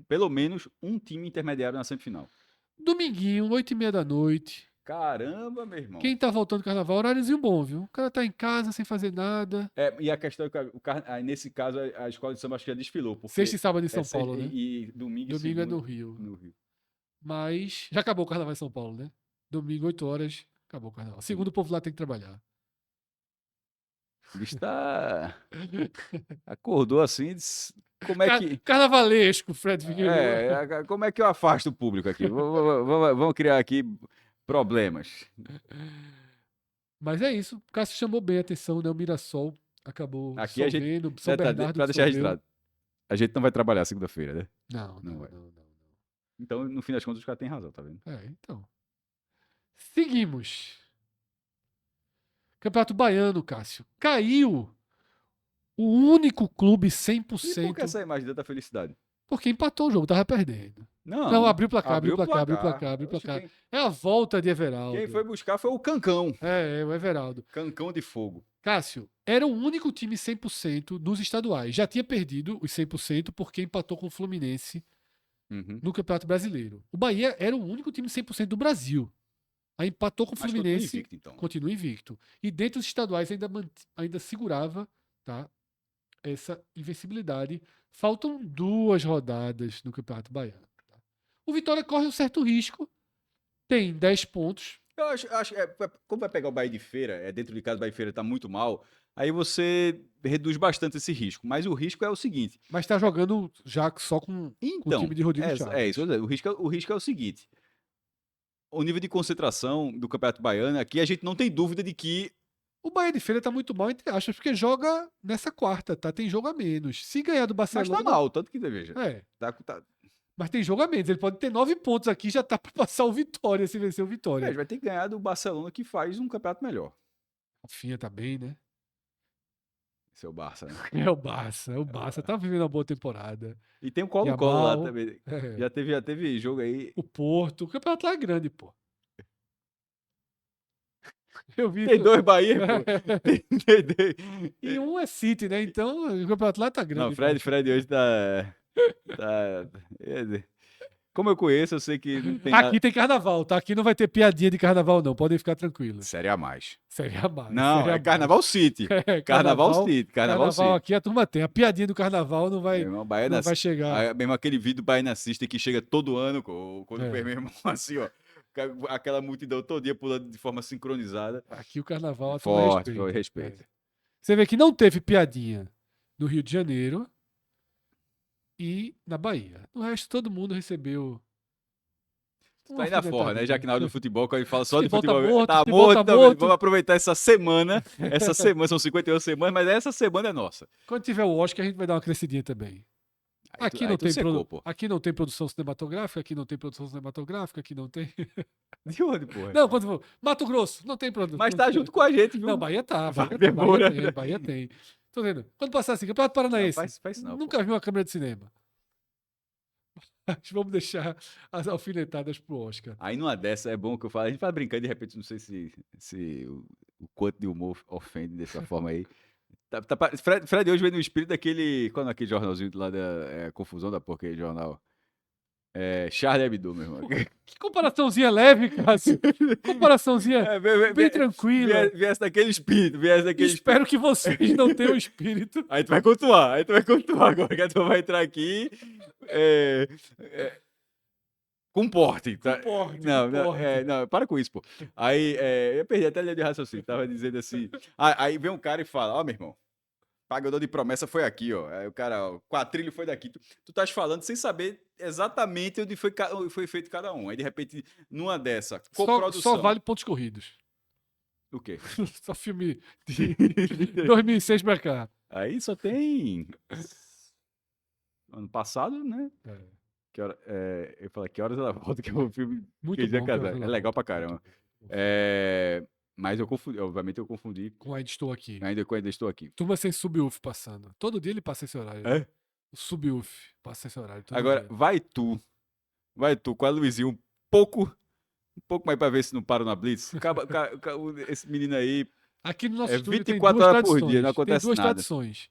pelo menos um time intermediário na semifinal. Dominguinho, 8h30 da noite. Caramba, meu irmão. Quem tá voltando do carnaval, horáriozinho bom, viu? O cara tá em casa sem fazer nada. E a questão é que nesse caso a escola de samba acho que já desfilou. Sexta e sábado em São Paulo, né? E domingo é no Rio. Mas já acabou o carnaval em São Paulo, né? Domingo, 8 horas, Acabou o carnaval. Segundo, o povo lá tem que trabalhar. O bicho acordou assim, como é que... Carnavalesco, Fred Figueiredo. Como é que eu afasto o público aqui? Vamos criar aqui problemas. Mas é isso. O Cássio chamou bem a atenção, né? O Mirassol acabou Aqui a gente, dissolvendo. São Bernardo para deixar dissolveu. registrado, a gente não vai trabalhar segunda-feira, né? Não, Não não, vai. não, não, não. Então, no fim das contas, os caras têm razão, tá vendo? Então. Seguimos. Campeonato Baiano, Cássio. Caiu o único clube E por que 100%. essa imagem de tanta felicidade? Porque empatou o jogo, tava perdendo. Não, Não, abriu o placar, abriu o abriu o placar, abriu o placar. placar, abriu o Oxe, placar. É a volta de Everaldo. Quem foi buscar foi o Cancão. É o Everaldo. Cancão de fogo. Cássio, era o único time 100% nos estaduais. Já tinha perdido os 100% porque empatou com o Fluminense Uhum. no Campeonato Brasileiro. O Bahia era o único time 100% do Brasil. Aí empatou com o Mas continua Fluminense, invicto, então. continua invicto. E dentro dos estaduais ainda segurava, tá, essa invencibilidade. Faltam 2 rodadas no Campeonato Baiano. Tá? O Vitória corre um certo risco, tem 10 pontos. Eu acho como vai pegar o Bahia de Feira, dentro de casa o Bahia de Feira tá muito mal, aí você reduz bastante esse risco. Mas o risco é o seguinte. Mas tá jogando já só com o Então, time de Rodrigo Chaves. isso, que eu vou dizer. O risco é o seguinte. O nível de concentração do Campeonato Baiano, aqui a gente não tem dúvida de que O Bahia de Feira tá muito mal, entre aspas, porque joga nessa quarta, tá? Tem jogo a menos. Se ganhar do mas Barcelona. tá mal, tanto que veja. É. Tá, Mas tem jogo a menos. Ele pode ter 9 pontos aqui, já tá pra passar o Vitória, se vencer o Vitória. veja, vai ter que ganhar do Barcelona que faz um campeonato melhor. Rafinha tá bem, né? Esse é o Barça, né? É o Barça. O Barça tá vivendo uma boa temporada. E tem o Colo-Colo lá Yamal, também. é. Já teve jogo aí. O Porto. O campeonato lá é grande, pô. Eu vi Tem isso. 2 Bahia, pô. E um é City, né? Então o campeonato lá tá grande. Não, Fred hoje tá. Como eu conheço, eu sei que não tem nada. Aqui tem carnaval, tá? Aqui não vai ter piadinha de carnaval, não. Podem ficar tranquilos. Série a mais. Série a mais. Não, série a é mais. Carnaval City. É, Carnaval City. Carnaval City. aqui a turma tem. A piadinha do carnaval não vai, Meu irmão, não vai chegar. Mesmo aquele vídeo Baiana System que chega todo ano, quando É. o meu irmão, assim, ó. Aquela multidão todo dia pulando de forma sincronizada. Aqui o carnaval a turma Forte, respeita. respeito. É. Você vê que não teve piadinha no Rio de Janeiro e na Bahia. No resto, todo mundo recebeu. Tá aí na forra, né? Já que na hora do futebol, quando a gente fala só de Futebol futebol, tá morto, tá futebol morto, tá então, morto. vamos aproveitar essa semana. Essa semana, são 58 semanas, mas essa semana é nossa. Quando tiver o Oscar, a gente vai dar uma crescidinha também. Aqui não, tem secou, pô. aqui não tem produção cinematográfica, aqui não tem produção cinematográfica, aqui não tem. De onde, porra? Não, quando for. Mato Grosso, não tem produção. Mas tá junto com a gente, viu? Não, Bahia tá. Vai, Bahia demora. tem, Bahia tem. Tô vendo. Quando passar assim, Campeonato Paranaense. Não, faz isso não, Nunca vi uma câmera de cinema. Vamos deixar as alfinetadas pro Oscar. Aí numa dessa é bom que eu falo. A gente vai brincando, de repente, não sei se o quanto de humor ofende dessa forma aí. Fred hoje veio no espírito daquele. Quando aquele jornalzinho lá da Confusão da Porca, aquele jornal. Charlie Hebdo, meu irmão. Que comparaçãozinha leve, Cássio. Comparaçãozinha bem tranquila. Viesse daquele espírito, Espero que vocês não tenham espírito. Aí tu vai continuar agora, que tu vai entrar aqui. Comporte, tá? Comporte. Não, para com isso, pô. Aí, eu perdi até a linha de raciocínio, tava dizendo assim. Aí vem um cara e fala: ó, meu irmão, pagador de promessa foi aqui, ó. Aí o cara, ó, quatrilho foi daqui. Tu estás falando sem saber exatamente onde foi feito cada um. Aí, de repente, numa dessa, coprodução. Só vale pontos corridos. O quê? Só filme de 2006 pra cá. Aí só tem. Ano passado, né? Eu falei, que horas ela volta? Que é um filme Muito que já bom. casar. É legal pra caramba. Mas eu confundi, obviamente eu confundi. Com Ainda Estou Aqui. Ainda estou aqui. Turma sem subwoof passando. Todo dia ele passa esse horário. É? O subwoof passa esse horário. Todo Agora, dia. vai tu com a Luizinho um pouco mais pra ver se não para na Blitz. Esse menino aí. Aqui no nosso estúdio 24 tem duas horas por tradições. dia, não acontece tem duas nada. tradições.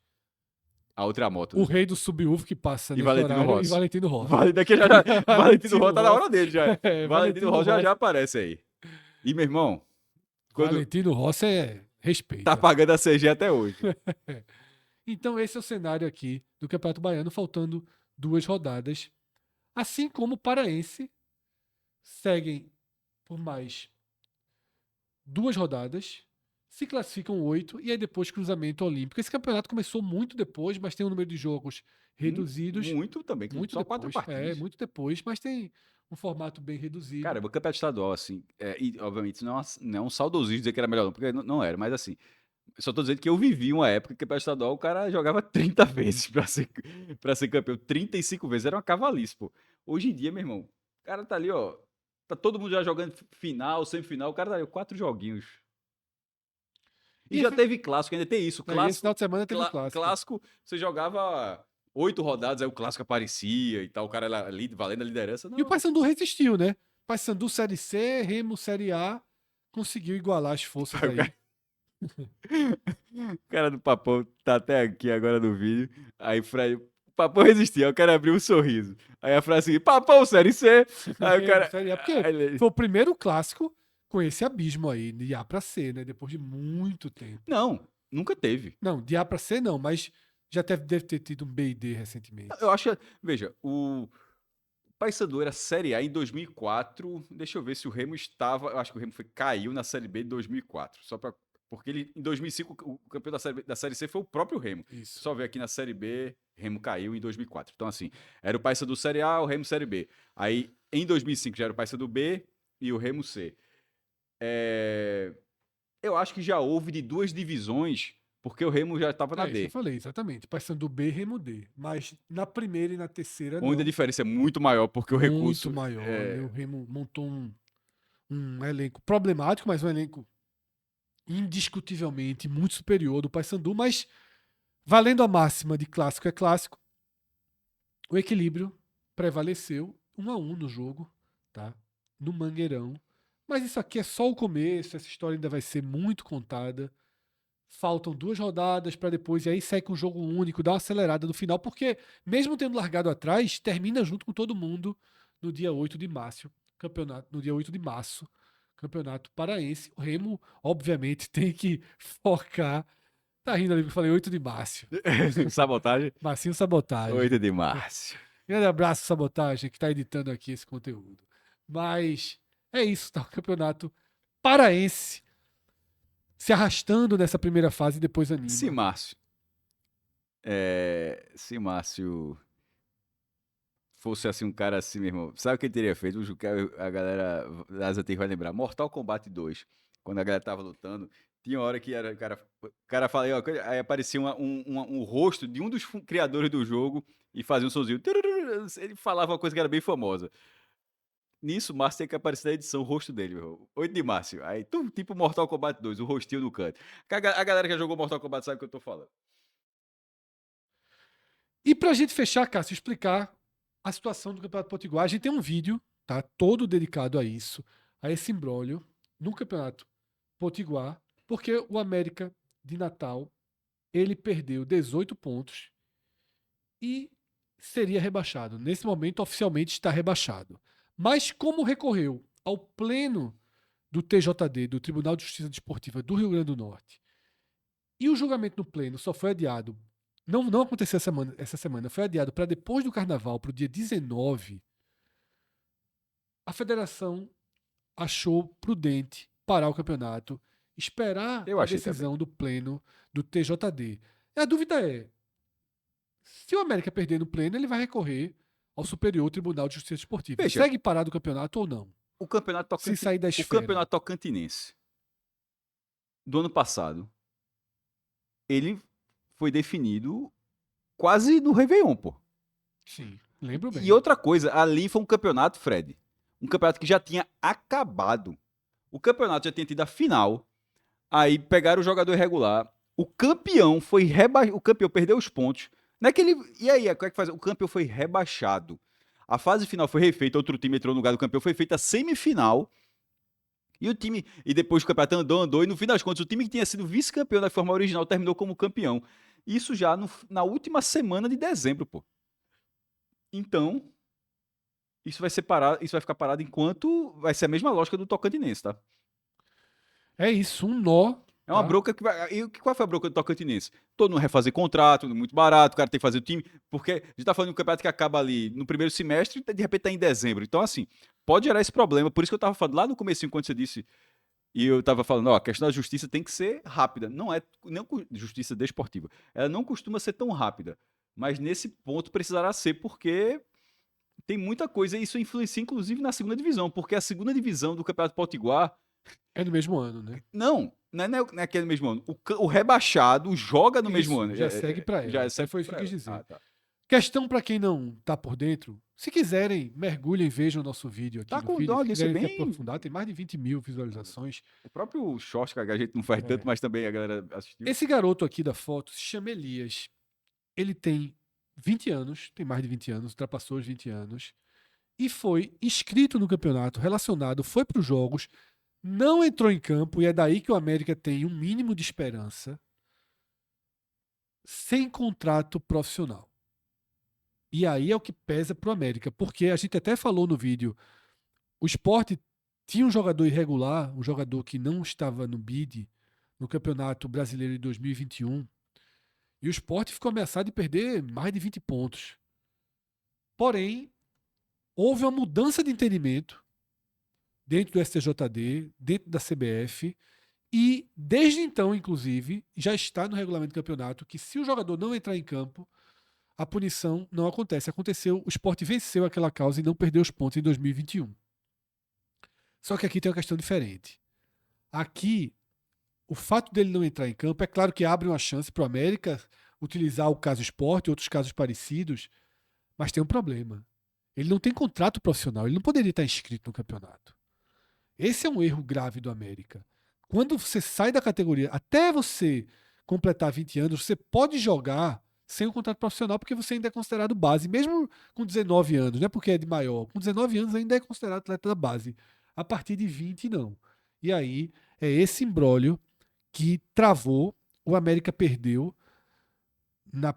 A outra é a moto. O rei do subwoof que passa nesse Valentino horário Rossi. e Valentino Rossi. Valentino Rossi tá na hora dele já. Valentino Valentino Rossi Rossi. já aparece aí. E, meu irmão, Valentino Rossi é respeito. tá pagando a CG até hoje. Então esse é o cenário aqui do Campeonato Baiano, faltando 2 rodadas. Assim como o Paraense seguem por mais 2 rodadas, se classificam 8 e aí depois cruzamento olímpico. Esse campeonato começou muito depois, mas tem um número de jogos reduzidos. Muito também, Muito só 4 depois. partidas. Muito depois, mas tem um formato bem reduzido. Cara, o campeonato estadual, assim, e obviamente não é um saudosismo dizer que era melhor, não, porque não era, mas assim, só tô dizendo que eu vivi uma época que o campeonato estadual o cara jogava 30 vezes pra ser campeão, 35 vezes, era uma cavalice, pô. Hoje em dia, meu irmão, o cara tá ali, ó, tá todo mundo já jogando final, semifinal, o cara tá ali, ó, 4 joguinhos. E E, já teve clássico, ainda tem isso, e esse final clássico, de semana teve o clássico. clássico, você jogava 8 rodadas, aí o clássico aparecia e tal, o cara era valendo a liderança, E o não. Paysandu resistiu, né? Paysandu Série C, Remo Série A, conseguiu igualar as forças Aí o aí. O cara do Papão tá até aqui agora no vídeo. Aí Fred. O Papão resistiu, aí o cara abriu um sorriso. Aí a frase seguinte, Papão, Série C. Aí o Remo cara. Série A, porque Aí ele- foi o primeiro clássico com esse abismo aí, de A pra C, né? Depois de muito tempo. Não, nunca teve. Não, de A pra C não, mas já deve ter tido um B e D recentemente. Eu acho. Veja, o Paysandu era Série A em 2004. Deixa eu ver se o Remo estava. Eu acho que o Remo caiu na Série B em 2004. Porque ele, em 2005, o campeão da série C foi o próprio Remo. Isso. Só ver aqui na Série B, Remo caiu em 2004. Então, assim, era o Paysandu Série A, o Remo Série B. Aí, em 2005, já era o Paysandu B e o Remo C. Eu acho que já houve de 2 divisões, porque o Remo já estava na É isso que eu D. falei, exatamente. Paysandu B, Remo D. Mas na primeira e na terceira, Onde a não. diferença é muito maior, porque o Muito recurso. maior. E o Remo montou um elenco problemático, mas um elenco indiscutivelmente muito superior ao do Paysandu, mas valendo a máxima de clássico é clássico, o equilíbrio prevaleceu 1-1 no jogo, tá? No Mangueirão. Mas isso aqui é só o começo, essa história ainda vai ser muito contada. Faltam 2 rodadas para depois, e aí sai com um jogo único, dá uma acelerada no final, porque mesmo tendo largado atrás, termina junto com todo mundo no dia 8 de março, campeonato, no dia 8 de março, campeonato paraense. O Remo, obviamente, tem que focar. Tá rindo ali porque eu falei 8 de março. Sabotagem? Marcinho Sabotagem. 8 de março. Grande abraço, Sabotagem, que tá editando aqui esse conteúdo. Mas é isso, tá? O campeonato paraense se arrastando nessa primeira fase e depois anima. Se Márcio fosse assim um cara assim, meu irmão, sabe o que ele teria feito? A galera das antigas vai lembrar. Mortal Kombat 2, quando a galera tava lutando, tinha hora que era, o cara fala, ó, aí aparecia um rosto de um dos criadores do jogo e fazia um sonzinho. Ele falava uma coisa que era bem famosa. Nisso, o Márcio tem que aparecer na edição o rosto dele, meu irmão. 8 de Márcio. Aí, tipo Mortal Kombat 2, o rostinho do canto. A galera que já jogou Mortal Kombat sabe o que eu tô falando. E pra gente fechar, Cássio, explicar a situação do Campeonato Potiguar, a gente tem um vídeo, tá? Todo dedicado a isso, a esse imbróglio no Campeonato Potiguar, porque o América de Natal, ele perdeu 18 pontos e seria rebaixado. Nesse momento, oficialmente está rebaixado. Mas como recorreu ao pleno do TJD, do Tribunal de Justiça Desportiva do Rio Grande do Norte, e o julgamento no pleno só foi adiado, não aconteceu essa semana, foi adiado para depois do Carnaval, para o dia 19, a federação achou prudente parar o campeonato, esperar Eu a achei também. decisão do pleno do TJD. E a dúvida é, se o América perder no pleno, ele vai recorrer ao Superior Tribunal de Justiça Desportiva. Veja, Segue parado o campeonato ou não? Se sair da o esfera. campeonato tocantinense do ano passado, ele foi definido quase no Réveillon, pô. Sim, lembro bem. E outra coisa, ali foi um campeonato, Fred, um campeonato que já tinha acabado. O campeonato já tinha tido a final, aí pegaram o jogador irregular, o campeão foi rebaixado, o campeão perdeu os pontos, naquele, e aí, como é que faz? O campeão foi rebaixado. A fase final foi refeita, outro time entrou no lugar do campeão, foi feita a semifinal. E depois o campeonato andou, e no fim das contas, o time que tinha sido vice-campeão da forma original terminou como campeão. Isso já na última semana de dezembro, pô. Então, isso vai ficar parado enquanto vai ser a mesma lógica do Tocantinense, tá? É isso, um nó. É uma Tá? bronca que vai. E qual foi a bronca do Tocantinense? Todo mundo refazer contrato, muito barato, o cara tem que fazer o time. Porque a gente tá falando de um campeonato que acaba ali no primeiro semestre e de repente tá em dezembro. Então, assim, pode gerar esse problema. Por isso que eu tava falando lá no comecinho, quando você disse E eu tava falando, ó, a questão da justiça tem que ser rápida. Não é não justiça desportiva. Ela não costuma ser tão rápida. Mas nesse ponto precisará ser, porque tem muita coisa, e isso influencia inclusive na segunda divisão, porque a segunda divisão do Campeonato Potiguar, É no mesmo ano, né? não é aquele mesmo ano. O rebaixado joga no mesmo Isso, ano. já segue para ela. Já é Então sempre foi isso que pra eu quis ela. dizer. Ah, tá. Questão para quem não tá por dentro, se quiserem, mergulhem, vejam o nosso vídeo aqui Tá no com feed. uma Se audiência quiserem se bem. aprofundar, tem mais de 20 mil visualizações. O próprio short, que a gente não faz tanto, É. mas também a galera assistiu. Esse garoto aqui da foto se chama Elias. Ele tem 20 anos, tem mais de 20 anos, ultrapassou os 20 anos, e foi inscrito no campeonato, relacionado, foi para os jogos, não entrou em campo, e é daí que o América tem um mínimo de esperança, sem contrato profissional. E aí é o que pesa para o América, porque a gente até falou no vídeo, o Sport tinha um jogador irregular, um jogador que não estava no bid no Campeonato Brasileiro de 2021, e o Sport ficou ameaçado de perder mais de 20 pontos. Porém, houve uma mudança de entendimento dentro do STJD, dentro da CBF, e desde então, inclusive, já está no regulamento do campeonato que se o jogador não entrar em campo, a punição não acontece. Aconteceu, o Sport venceu aquela causa e não perdeu os pontos em 2021. Só que aqui tem uma questão diferente. Aqui, o fato dele não entrar em campo, é claro que abre uma chance para o América utilizar o caso Sport e outros casos parecidos, mas tem um problema. Ele não tem contrato profissional, ele não poderia estar inscrito no campeonato. Esse é um erro grave do América. Quando você sai da categoria, até você completar 20 anos, você pode jogar sem um contrato profissional, porque você ainda é considerado base, mesmo com 19 anos, não é porque é de maior. Com 19 anos ainda é considerado atleta da base. A partir de 20, não. E aí é esse imbróglio que travou, o América perdeu no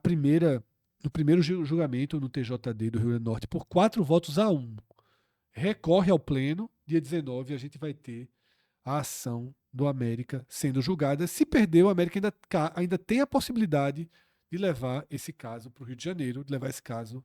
primeiro julgamento no TJD do Rio Grande do Norte por 4 votos a 1. Recorre ao pleno, dia 19, a gente vai ter a ação do América sendo julgada. Se perder, o América ainda tem a possibilidade de levar esse caso para o Rio de Janeiro, de levar esse caso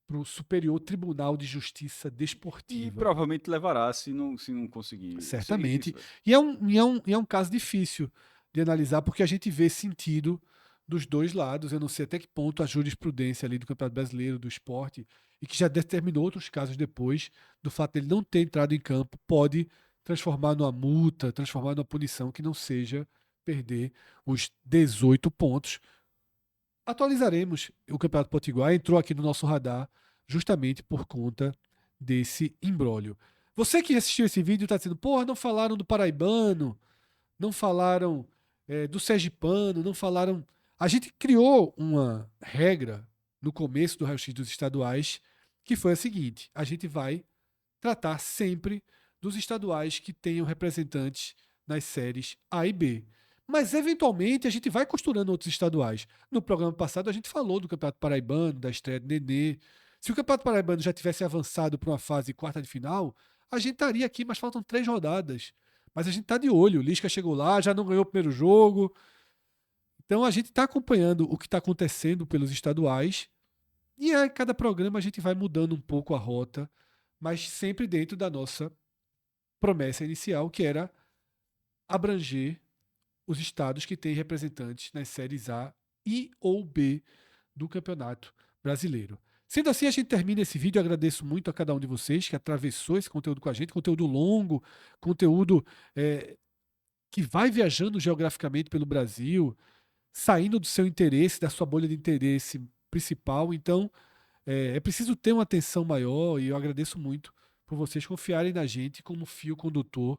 para o Superior Tribunal de Justiça E Desportiva. provavelmente levará se não conseguir. Certamente. E é um caso difícil de analisar, porque a gente vê sentido dos dois lados. Eu não sei até que ponto a jurisprudência ali do Campeonato Brasileiro, do esporte, e que já determinou outros casos depois, do fato dele não ter entrado em campo, pode transformar numa multa, transformar numa punição que não seja perder os 18 pontos. Atualizaremos o Campeonato Potiguar, entrou aqui no nosso radar justamente por conta desse imbróglio. Você que assistiu esse vídeo está dizendo, porra, não falaram do paraibano, não falaram do sergipano, não falaram. A gente criou uma regra no começo do raio-x dos estaduais, que foi a seguinte: a gente vai tratar sempre dos estaduais que tenham representantes nas séries A e B. Mas, eventualmente, a gente vai costurando outros estaduais. No programa passado, a gente falou do Campeonato Paraibano, da estreia do Nenê. Se o Campeonato Paraibano já tivesse avançado para uma fase quarta de final, a gente estaria aqui, mas faltam 3 rodadas. Mas a gente está de olho. O Lisca chegou lá, já não ganhou o primeiro jogo. Então, a gente está acompanhando o que está acontecendo pelos estaduais. E a cada programa a gente vai mudando um pouco a rota, mas sempre dentro da nossa promessa inicial, que era abranger os estados que têm representantes nas séries A e ou B do Campeonato Brasileiro. Sendo assim, a gente termina esse vídeo. Eu agradeço muito a cada um de vocês que atravessou esse conteúdo com a gente, conteúdo longo, conteúdo que vai viajando geograficamente pelo Brasil, saindo do seu interesse, da sua bolha de interesse principal. Então, é preciso ter uma atenção maior, e eu agradeço muito por vocês confiarem na gente como fio condutor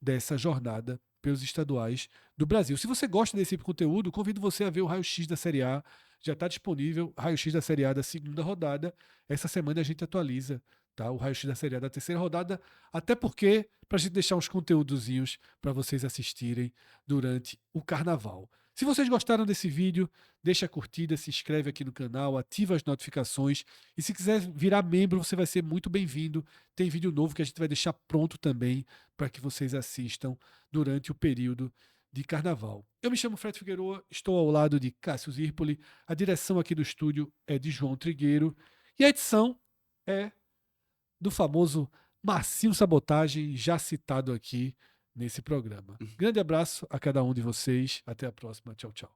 dessa jornada pelos estaduais do Brasil. Se você gosta desse tipo de conteúdo, convido você a ver o Raio-X da Série A. Já está disponível o Raio-X da Série A da segunda rodada. Essa semana a gente atualiza, tá? O Raio-X da Série A da terceira rodada, até porque para a gente deixar uns conteúdozinhos para vocês assistirem durante o Carnaval. Se vocês gostaram desse vídeo, deixa a curtida, se inscreve aqui no canal, ativa as notificações, e se quiser virar membro, você vai ser muito bem-vindo. Tem vídeo novo que a gente vai deixar pronto também para que vocês assistam durante o período de Carnaval. Eu me chamo Fred Figueroa, estou ao lado de Cássio Zirpoli, a direção aqui do estúdio é de João Trigueiro e a edição é do famoso Marcinho Sabotagem, já citado aqui nesse programa. Grande abraço a cada um de vocês. Até a próxima. Tchau, tchau.